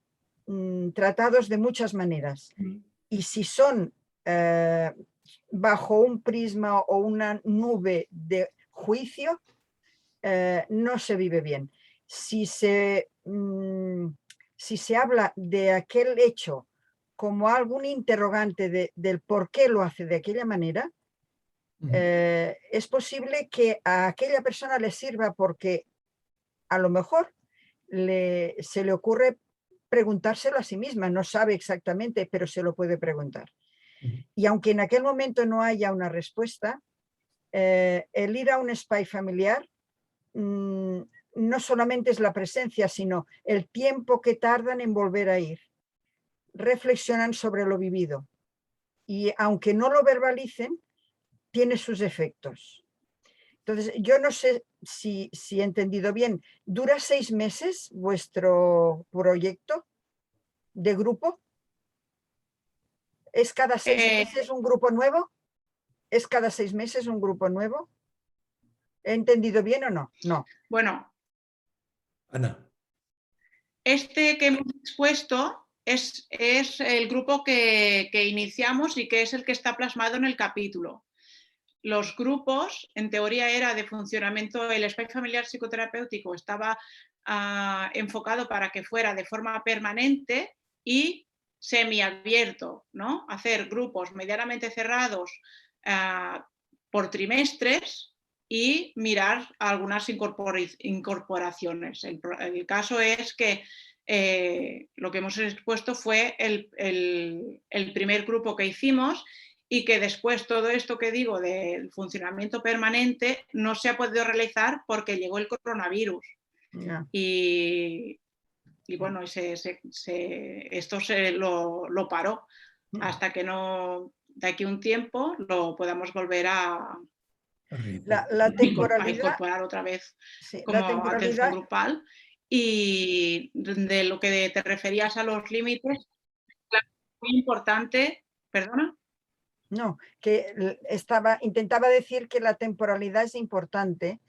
tratados de muchas maneras. Y si son bajo un prisma o una nube de juicio, no se vive bien. Si se habla de aquel hecho como algún interrogante del por qué lo hace de aquella manera, es posible que a aquella persona le sirva porque a lo mejor se le ocurre preguntárselo a sí misma, no sabe exactamente, pero se lo puede preguntar. Y aunque en aquel momento no haya una respuesta, el ir a un spa familiar no solamente es la presencia, sino el tiempo que tardan en volver a ir. Reflexionan sobre lo vivido y aunque no lo verbalicen, tiene sus efectos. Entonces, yo no sé si he entendido bien. ¿Dura 6 meses vuestro proyecto de grupo? ¿Es cada 6 meses un grupo nuevo? ¿Es cada 6 meses un grupo nuevo? ¿He entendido bien o no? No. Bueno, Ana. Este que hemos expuesto es el grupo que iniciamos y que es el que está plasmado en el capítulo. Los grupos, en teoría, era de funcionamiento, el espacio familiar psicoterapéutico estaba enfocado para que fuera de forma permanente y semiabierto, ¿no? Hacer grupos medianamente cerrados por trimestres y mirar algunas incorporaciones. El caso es que lo que hemos expuesto fue el primer grupo que hicimos y que después todo esto que digo del funcionamiento permanente no se ha podido realizar porque llegó el coronavirus. Yeah. Y bueno, esto lo paró hasta que no, de aquí a un tiempo, lo podamos volver a incorporar otra vez como atención grupal. Y de lo que te referías a los límites, claro, muy importante, ¿perdona? No, que intentaba decir que la temporalidad es importante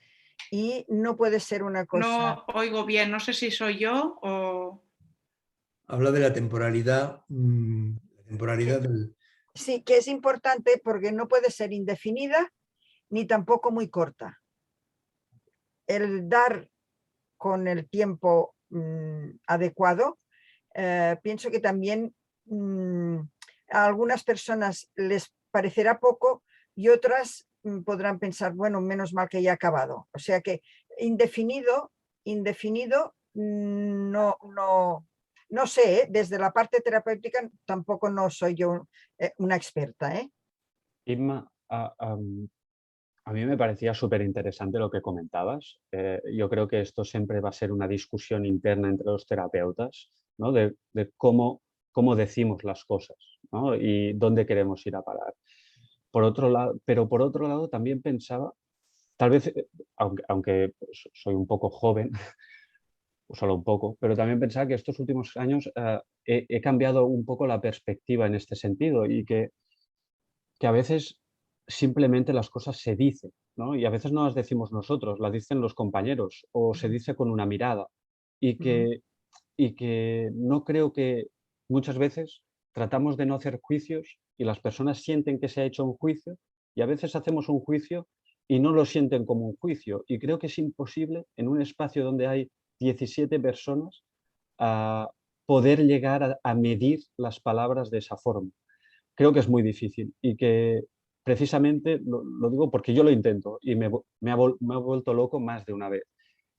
y no puede ser una cosa... No oigo bien, no sé si soy yo o... Habla de la temporalidad, Sí, que es importante porque no puede ser indefinida ni tampoco muy corta. El dar con el tiempo adecuado, pienso que también a algunas personas les parecerá poco y otras podrán pensar, bueno, menos mal que ya ha acabado. O sea que indefinido no sé, desde la parte terapéutica tampoco no soy yo una experta. Inma, a mí me parecía súper interesante lo que comentabas. Yo creo que esto siempre va a ser una discusión interna entre los terapeutas, ¿no? de cómo decimos las cosas, ¿no? Y dónde queremos ir a parar. Pero por otro lado también pensaba, tal vez, aunque soy un poco joven, solo un poco, pero también pensaba que estos últimos años he cambiado un poco la perspectiva en este sentido y que a veces simplemente las cosas se dicen, ¿no? Y a veces no las decimos nosotros, las dicen los compañeros o se dice con una mirada y que no creo que muchas veces tratamos de no hacer juicios y las personas sienten que se ha hecho un juicio y a veces hacemos un juicio y no lo sienten como un juicio y creo que es imposible en un espacio donde hay 17 personas poder llegar a medir las palabras de esa forma. Creo que es muy difícil y que precisamente lo digo porque yo lo intento y me ha vuelto loco más de una vez.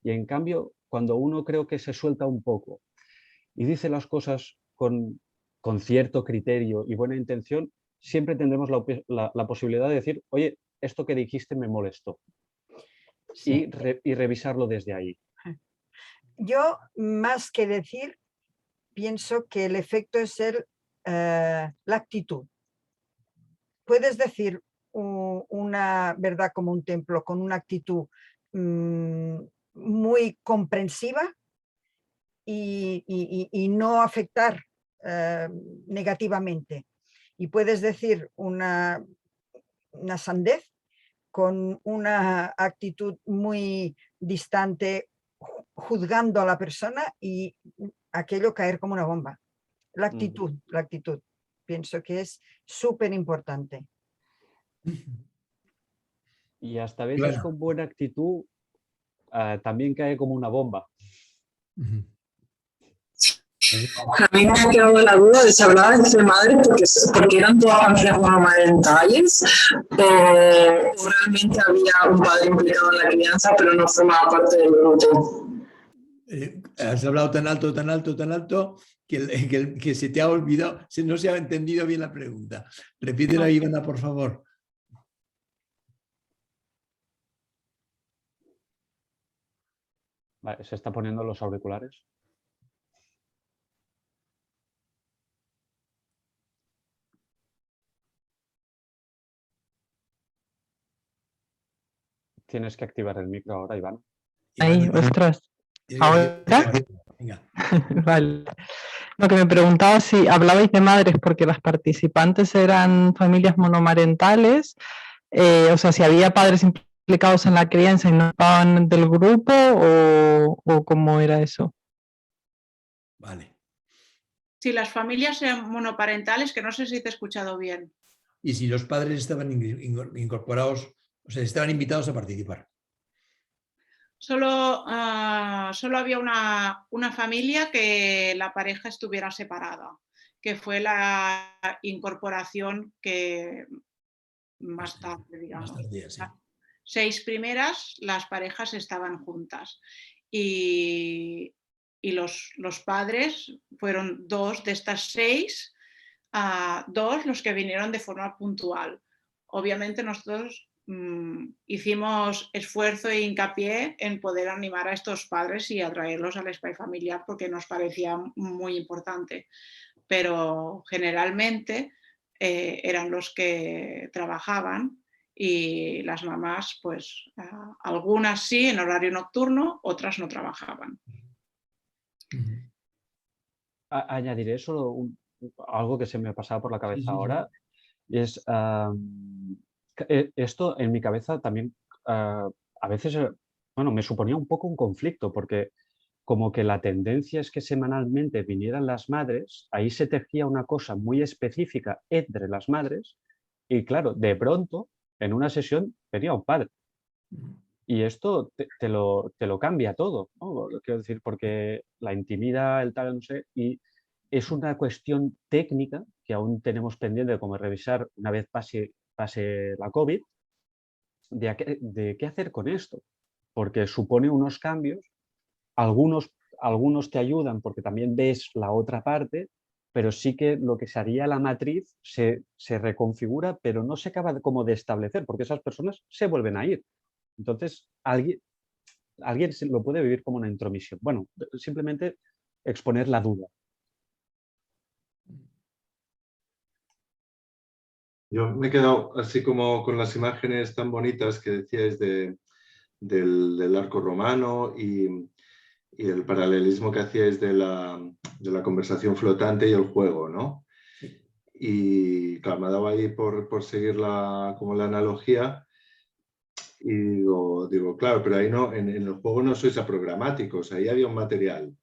Y en cambio, cuando uno creo que se suelta un poco y dice las cosas con cierto criterio y buena intención, siempre tendremos la posibilidad de decir, oye, esto que dijiste me molestó. Sí. Y revisarlo desde ahí. Yo, más que decir, pienso que el efecto es la actitud. Puedes decir una verdad como un templo con una actitud muy comprensiva y no afectar negativamente. Y puedes decir una sandez con una actitud muy distante, juzgando a la persona y aquello caer como una bomba. La actitud. Pienso que es súper importante. Y hasta veces con buena actitud también cae como una bomba. A mí me ha quedado la duda de si hablaba entre madres porque eran todas familias monomarentales o realmente había un padre implicado en la crianza pero no formaba parte del grupo. Has hablado tan alto que se te ha olvidado, no se ha entendido bien la pregunta. Repítela, Ivana, por favor. Vale, ¿se está poniendo los auriculares? Tienes que activar el micro ahora, Iván. Ahí, ostras. ¿Ahora? Venga. Vale. Lo que me preguntaba si hablabais de madres porque las participantes eran familias monomarentales, o sea, si había padres implicados en la crianza y no estaban del grupo o cómo era eso. Vale. Si las familias eran monoparentales, que no sé si te he escuchado bien. Y si los padres estaban incorporados, o sea, estaban invitados a participar. Solo había una familia que la pareja estuviera separada, que fue la incorporación que más tarde, digamos. Más tarde, sí. 6 primeras, las parejas estaban juntas. Y los padres fueron 2 de estas 6, 2 los que vinieron de forma puntual. Obviamente nosotros hicimos esfuerzo e hincapié en poder animar a estos padres y atraerlos al espacio familiar porque nos parecía muy importante, pero generalmente eran los que trabajaban y las mamás, pues algunas sí en horario nocturno, otras no trabajaban. Añadiré solo algo que se me pasaba por la cabeza ahora. Es esto en mi cabeza también a veces, bueno, me suponía un poco un conflicto porque como que la tendencia es que semanalmente vinieran las madres, ahí se tejía una cosa muy específica entre las madres y claro, de pronto en una sesión venía un padre. Y esto te lo cambia todo, ¿no? Quiero decir, porque la intimidad, el tal, no sé, y es una cuestión técnica que aún tenemos pendiente como revisar una vez pase la COVID, de qué hacer con esto, porque supone unos cambios, algunos te ayudan porque también ves la otra parte, pero sí que lo que sería la matriz se reconfigura, pero no se acaba como de establecer, porque esas personas se vuelven a ir. Entonces, alguien lo puede vivir como una intromisión. Bueno, simplemente exponer la duda. Yo me he quedado así como con las imágenes tan bonitas que decíais del arco romano y el paralelismo que hacíais de la conversación flotante y el juego, ¿no? Y claro, me ha dado ahí por seguir como la analogía y digo, claro, pero ahí no, en el juego no sois aprogramáticos, ahí había un material.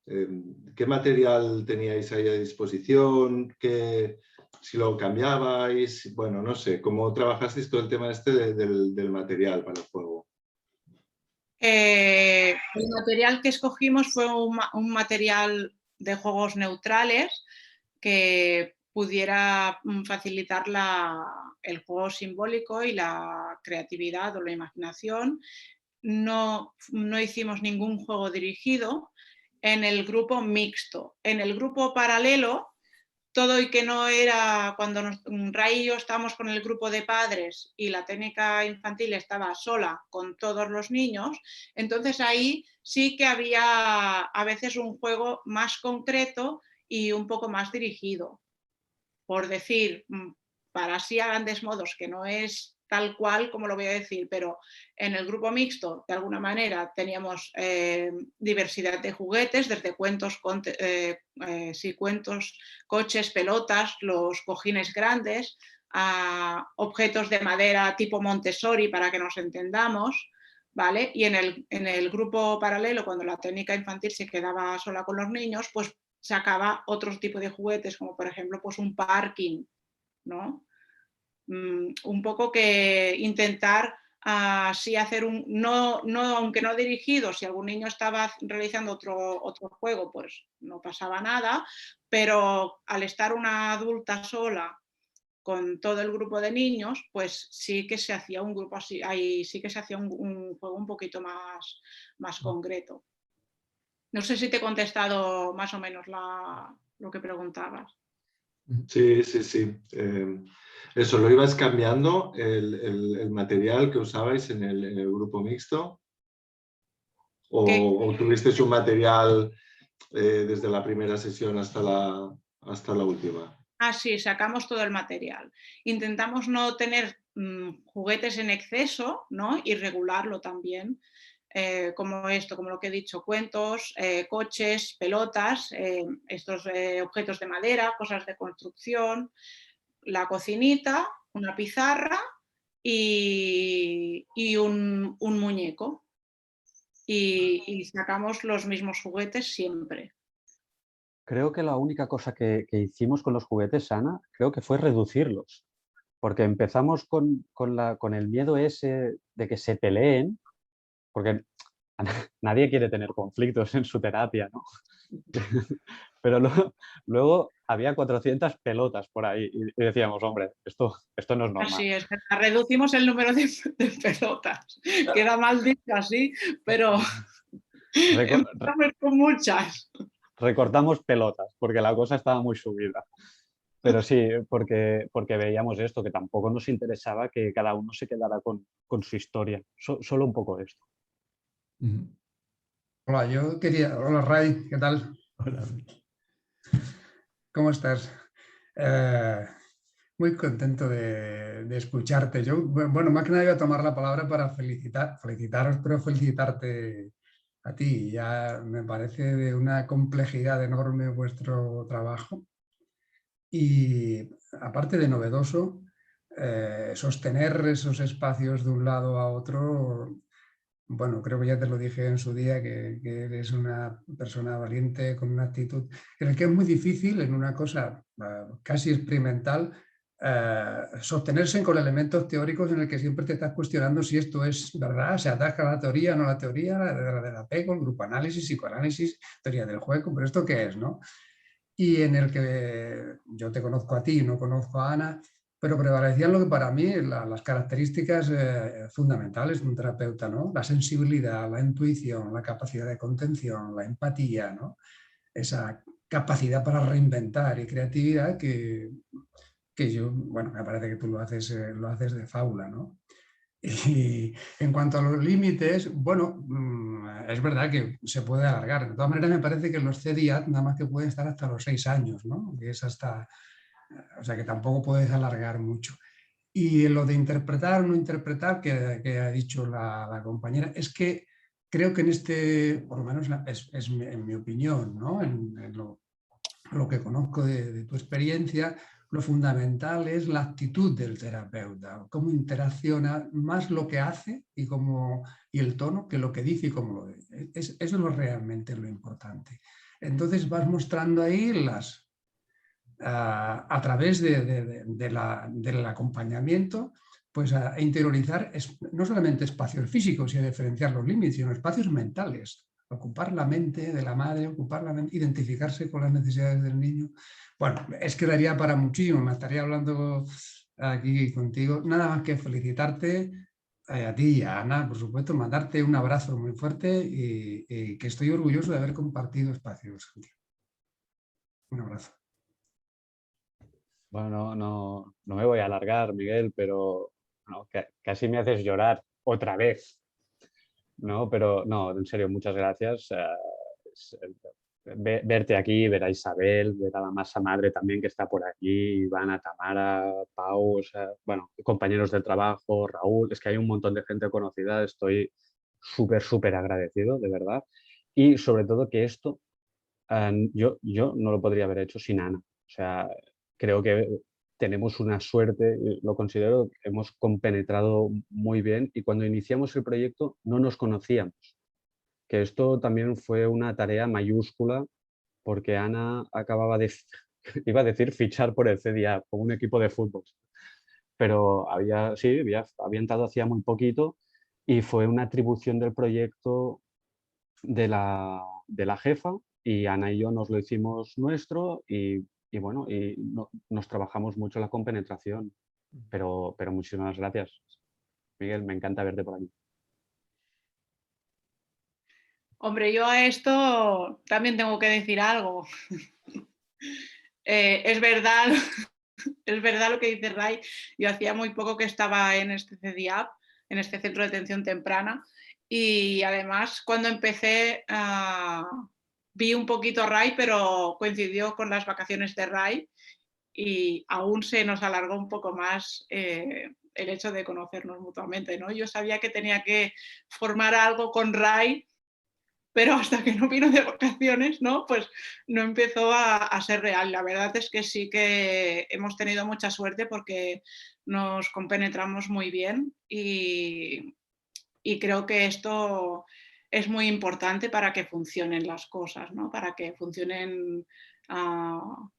¿Qué material teníais ahí a disposición? Si lo cambiabais, bueno, no sé, ¿cómo trabajasteis todo el tema del material para el juego? El material que escogimos fue un material de juegos neutrales que pudiera facilitar el juego simbólico y la creatividad o la imaginación. No hicimos ningún juego dirigido. En el grupo mixto. En el grupo paralelo, todo y que no era cuando Ray y yo estábamos con el grupo de padres y la técnica infantil estaba sola con todos los niños, entonces ahí sí que había a veces un juego más concreto y un poco más dirigido. Por decir, para así a grandes modos, que no es tal cual como lo voy a decir, pero en el grupo mixto, de alguna manera, teníamos diversidad de juguetes, desde cuentos, cuentos, coches, pelotas, los cojines grandes, a objetos de madera tipo Montessori, para que nos entendamos, ¿vale? Y en el grupo paralelo, cuando la técnica infantil se quedaba sola con los niños, pues sacaba otro tipo de juguetes, como por ejemplo pues un parking, ¿no? Un poco que intentar así hacer aunque no dirigido, si algún niño estaba realizando otro juego, pues no pasaba nada, pero al estar una adulta sola con todo el grupo de niños, pues sí que se hacía un grupo así, ahí sí que se hacía un juego un poquito más concreto. No sé si te he contestado más o menos lo que preguntabas. Sí. Eso, ¿lo ibas cambiando el material que usabais en el grupo mixto? ¿O tuvisteis un material desde la primera sesión hasta la última? Sí, sacamos todo el material. Intentamos no tener juguetes en exceso, ¿no? Y regularlo también. Como lo que he dicho, cuentos, coches, pelotas, estos objetos de madera, cosas de construcción, la cocinita, una pizarra y un muñeco. Y sacamos los mismos juguetes siempre. Creo que la única cosa que hicimos con los juguetes, Ana, creo que fue reducirlos. Porque empezamos con el miedo ese de que se peleen, porque nadie quiere tener conflictos en su terapia, ¿no? Pero luego había 400 pelotas por ahí y decíamos, hombre, esto no es normal. Así es, reducimos el número de pelotas. Queda mal dicho así, pero empezamos con muchas. Recortamos pelotas porque la cosa estaba muy subida. Pero sí, porque veíamos esto, que tampoco nos interesaba que cada uno se quedara con su historia. Solo un poco esto. Hola, hola Ray, ¿qué tal? Hola. ¿Cómo estás? Muy contento de escucharte. Yo, bueno, más que nada iba a tomar la palabra para felicitaros, pero felicitarte a ti. Ya me parece de una complejidad enorme vuestro trabajo. Y aparte de novedoso, sostener esos espacios de un lado a otro bueno, creo que ya te lo dije en su día, que eres una persona valiente, con una actitud en la que es muy difícil en una cosa casi experimental sostenerse con elementos teóricos en el que siempre te estás cuestionando si esto es verdad, se ataca a la teoría, no a la teoría, del apego, el grupo análisis, psicoanálisis, teoría del juego, pero ¿esto qué es, no? Y en el que yo te conozco a ti, no conozco a Ana, pero prevalecían lo que para mí las características fundamentales de un terapeuta, ¿no? La sensibilidad, la intuición, la capacidad de contención, la empatía, ¿no? Esa capacidad para reinventar y creatividad que yo, bueno, me parece que tú lo haces de fábula, ¿no? Y en cuanto a los límites, bueno, es verdad que se puede alargar. De todas maneras, me parece que los CDIAT nada más que pueden estar hasta los 6 años, ¿no? Que es hasta, o sea que tampoco puedes alargar mucho. Y lo de interpretar o no interpretar, que ha dicho la compañera, es que creo que en este, por lo menos es en mi opinión, ¿no? En lo que conozco de tu experiencia, lo fundamental es la actitud del terapeuta, cómo interacciona, más lo que hace y el tono que lo que dice y cómo lo dice. Eso es realmente lo importante. Entonces vas mostrando ahí a través del acompañamiento, pues a interiorizar no solamente espacios físicos y a diferenciar los límites, sino espacios mentales. Ocupar la mente de la madre, identificarse con las necesidades del niño. Bueno, es que daría para muchísimo, me estaría hablando aquí contigo. Nada más que felicitarte a ti y a Ana, por supuesto, mandarte un abrazo muy fuerte y que estoy orgulloso de haber compartido espacios contigo. Un abrazo. Bueno, no me voy a alargar, Miguel, pero no, casi me haces llorar otra vez. No, pero no, en serio, muchas gracias. Verte aquí, ver a Isabel, ver a la masa madre también que está por aquí, Ivana, Tamara, Pau, bueno, compañeros del trabajo, Raúl, es que hay un montón de gente conocida, estoy súper agradecido, de verdad. Y sobre todo que esto, yo no lo podría haber hecho sin Ana. O sea, creo que tenemos una suerte, lo considero, hemos compenetrado muy bien y cuando iniciamos el proyecto no nos conocíamos. Que esto también fue una tarea mayúscula porque Ana acababa de, iba a decir, fichar por el CDA, como un equipo de fútbol. Pero había entrado hacía muy poquito y fue una atribución del proyecto de la jefa y Ana y yo nos lo hicimos nuestro y bueno, nos trabajamos mucho la compenetración. Pero muchísimas gracias, Miguel, me encanta verte por aquí. Hombre, yo a esto también tengo que decir algo. Es verdad lo que dice Ray. Yo hacía muy poco que estaba en este CDIAP, en este centro de atención temprana, y además cuando empecé vi un poquito a Ray, pero coincidió con las vacaciones de Ray y aún se nos alargó un poco más el hecho de conocernos mutuamente, ¿no? Yo sabía que tenía que formar algo con Ray, pero hasta que no vino de vacaciones, ¿no? Pues no empezó a ser real. La verdad es que sí que hemos tenido mucha suerte porque nos compenetramos muy bien y creo que esto es muy importante para que funcionen las cosas, ¿no? Para que funcionen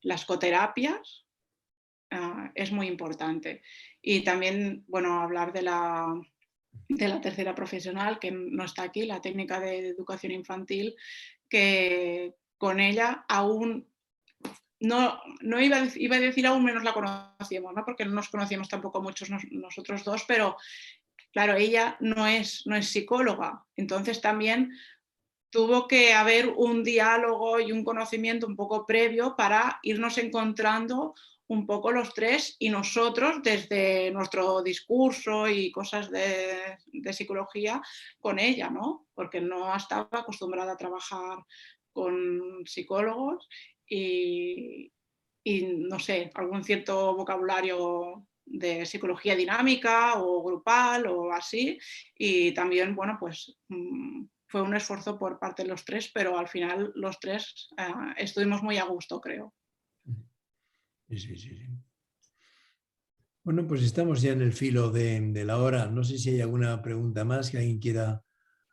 las coterapias, es muy importante. Y también, bueno, hablar de la tercera profesional, que no está aquí, la técnica de educación infantil, que con ella aún no iba a decir aún menos la conocíamos, ¿no? Porque no nos conocíamos tampoco muchos nosotros dos, pero claro, ella no es psicóloga, entonces también tuvo que haber un diálogo y un conocimiento un poco previo para irnos encontrando un poco los tres y nosotros desde nuestro discurso y cosas de psicología con ella, ¿no? Porque no estaba acostumbrada a trabajar con psicólogos y no sé, algún cierto vocabulario de psicología dinámica o grupal o así. Y también, bueno, pues fue un esfuerzo por parte de los tres, pero al final los tres estuvimos muy a gusto, creo. Sí. Bueno, pues estamos ya en el filo de la hora. No sé si hay alguna pregunta más que alguien quiera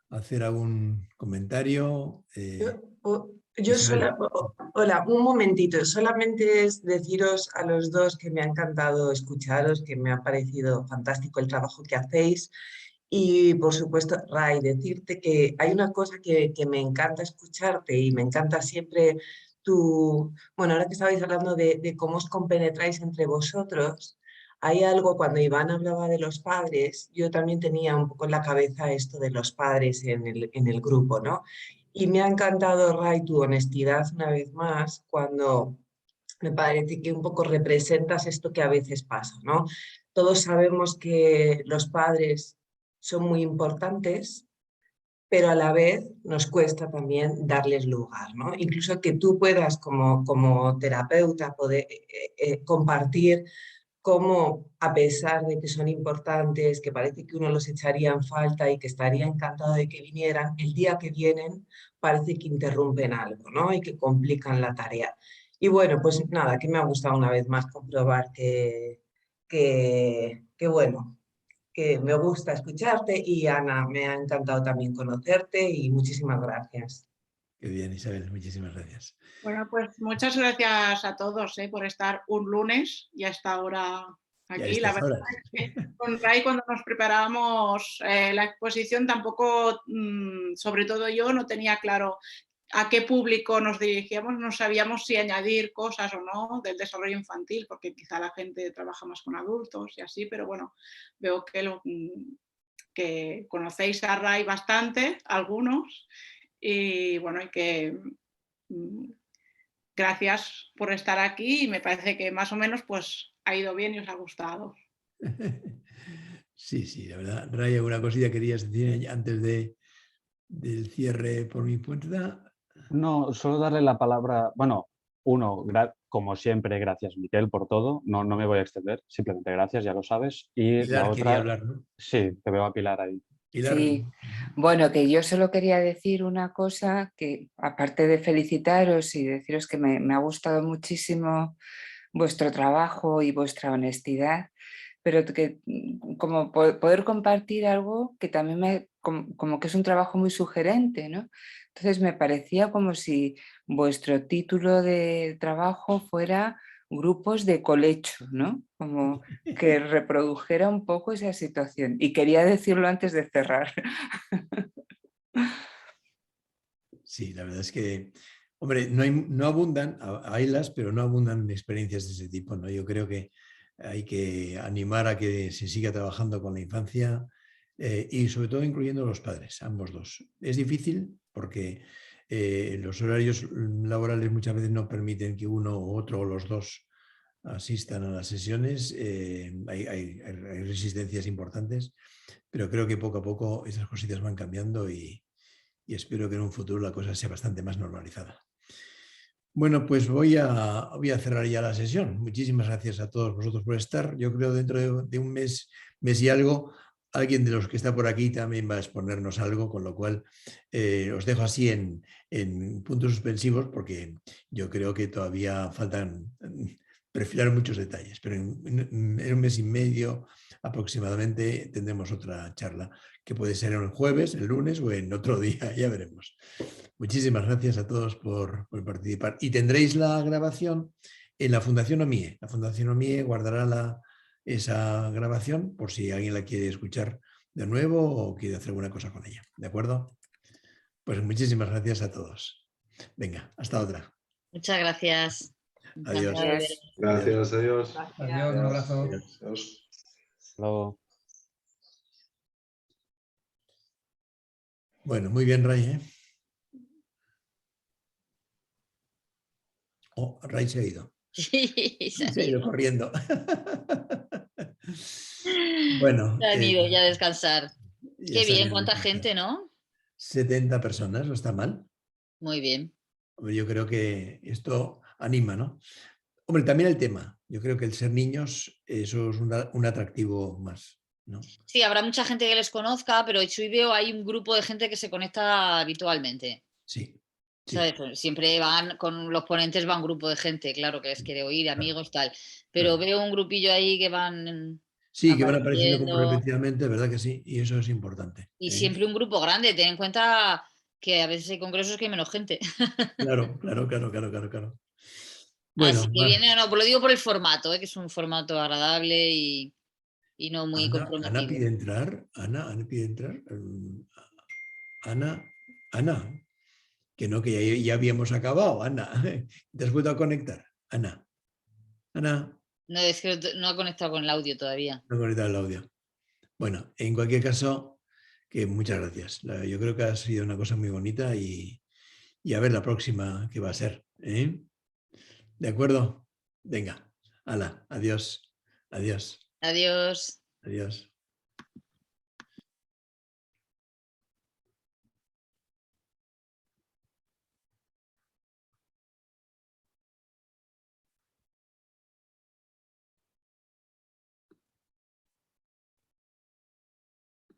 hacer algún comentario. Hola, un momentito. Solamente es deciros a los dos que me ha encantado escucharos, que me ha parecido fantástico el trabajo que hacéis. Y por supuesto, Ray, decirte que hay una cosa que me encanta escucharte y me encanta siempre bueno, ahora que estabais hablando de cómo os compenetráis entre vosotros, hay algo, cuando Iván hablaba de los padres, yo también tenía un poco en la cabeza esto de los padres en el grupo, ¿no? Y me ha encantado, Ray, tu honestidad una vez más, cuando me parece que un poco representas esto que a veces pasa, ¿no? Todos sabemos que los padres son muy importantes, pero a la vez nos cuesta también darles lugar, ¿no? Incluso que tú puedas como terapeuta poder compartir cómo, a pesar de que son importantes, que parece que uno los echaría en falta y que estaría encantado de que vinieran, el día que vienen parece que interrumpen algo, ¿no? Y que complican la tarea. Y bueno, pues nada, que me ha gustado una vez más comprobar bueno, que me gusta escucharte y Ana, me ha encantado también conocerte y muchísimas gracias. Qué bien, Isabel, muchísimas gracias. Bueno, pues muchas gracias a todos por estar un lunes y a esta hora aquí. La verdad es que con Ray, cuando nos preparábamos la exposición, tampoco, sobre todo yo, no tenía claro a qué público nos dirigíamos, no sabíamos si añadir cosas o no del desarrollo infantil, porque quizá la gente trabaja más con adultos y así, pero bueno, veo que conocéis a Ray bastante, algunos, y bueno, y que gracias por estar aquí y me parece que más o menos pues ha ido bien y os ha gustado. Sí, la verdad. Ray, ¿alguna cosilla querías decir antes del cierre por mi cuenta? No, solo darle la palabra, bueno, como siempre, gracias Miquel por todo, no me voy a extender, simplemente gracias, ya lo sabes. Y Pilar la quería otra, hablar, ¿no? Sí, te veo a Pilar ahí. Pilar. Sí, bueno, que yo solo quería decir una cosa, que aparte de felicitaros y deciros que me ha gustado muchísimo vuestro trabajo y vuestra honestidad, pero que como poder compartir algo que también como que es un trabajo muy sugerente, ¿no? Entonces me parecía como si vuestro título de trabajo fuera grupos de colecho, ¿no? Como que reprodujera un poco esa situación. Y quería decirlo antes de cerrar. Sí, la verdad es que, hombre, no abundan, haylas, pero no abundan experiencias de ese tipo, ¿no? Yo creo que hay que animar a que se siga trabajando con la infancia y sobre todo incluyendo a los padres, ambos dos. Es difícil porque los horarios laborales muchas veces no permiten que uno u otro o los dos asistan a las sesiones. Hay resistencias importantes, pero creo que poco a poco esas cositas van cambiando y espero que en un futuro la cosa sea bastante más normalizada. Bueno, pues voy a cerrar ya la sesión. Muchísimas gracias a todos vosotros por estar. Yo creo dentro de un mes y algo, alguien de los que está por aquí también va a exponernos algo, con lo cual os dejo así en puntos suspensivos porque yo creo que todavía faltan perfilar muchos detalles, pero en un mes y medio aproximadamente tendremos otra charla que puede ser el jueves, el lunes o en otro día, ya veremos. Muchísimas gracias a todos por participar. Y tendréis la grabación en la Fundación OMIE. La Fundación OMIE guardará esa grabación por si alguien la quiere escuchar de nuevo o quiere hacer alguna cosa con ella. ¿De acuerdo? Pues muchísimas gracias a todos. Venga, hasta otra. Muchas gracias. Adiós. Gracias, adiós. Adiós, un abrazo. Adiós. Luego. Bueno, muy bien, Ray. Oh, Ray se ha ido. Sí, se ha ido corriendo. Bueno. Se han ido ya a descansar. Qué bien, cuánta descansar. gente, ¿no? 70 personas, no está mal. Muy bien. Yo creo que esto anima, ¿no? Hombre, también el tema. Yo creo que el ser niños, eso es un atractivo más, ¿no? Sí, habrá mucha gente que les conozca, pero yo veo hay un grupo de gente que se conecta habitualmente. Sí. ¿Sabes? Siempre van, con los ponentes va un grupo de gente, claro, que les quiere oír, amigos, tal. Pero veo un grupillo ahí que van Sí, que van apareciendo como repetidamente, ¿verdad que sí? Y eso es importante. Y siempre un grupo grande, ten en cuenta que a veces hay congresos que hay menos gente. Claro. Bueno, así que viene, no, pues lo digo por el formato, que es un formato agradable y no muy comprometido. Ana pide entrar. Ana pide entrar. Ana, que no, que ya habíamos acabado, Ana. ¿Te has vuelto a conectar? Ana. No, es que no ha conectado con el audio todavía. No ha conectado el audio. Bueno, en cualquier caso, que muchas gracias. Yo creo que ha sido una cosa muy bonita y a ver la próxima que va a ser. ¿De acuerdo? Venga, hala, adiós. Adiós.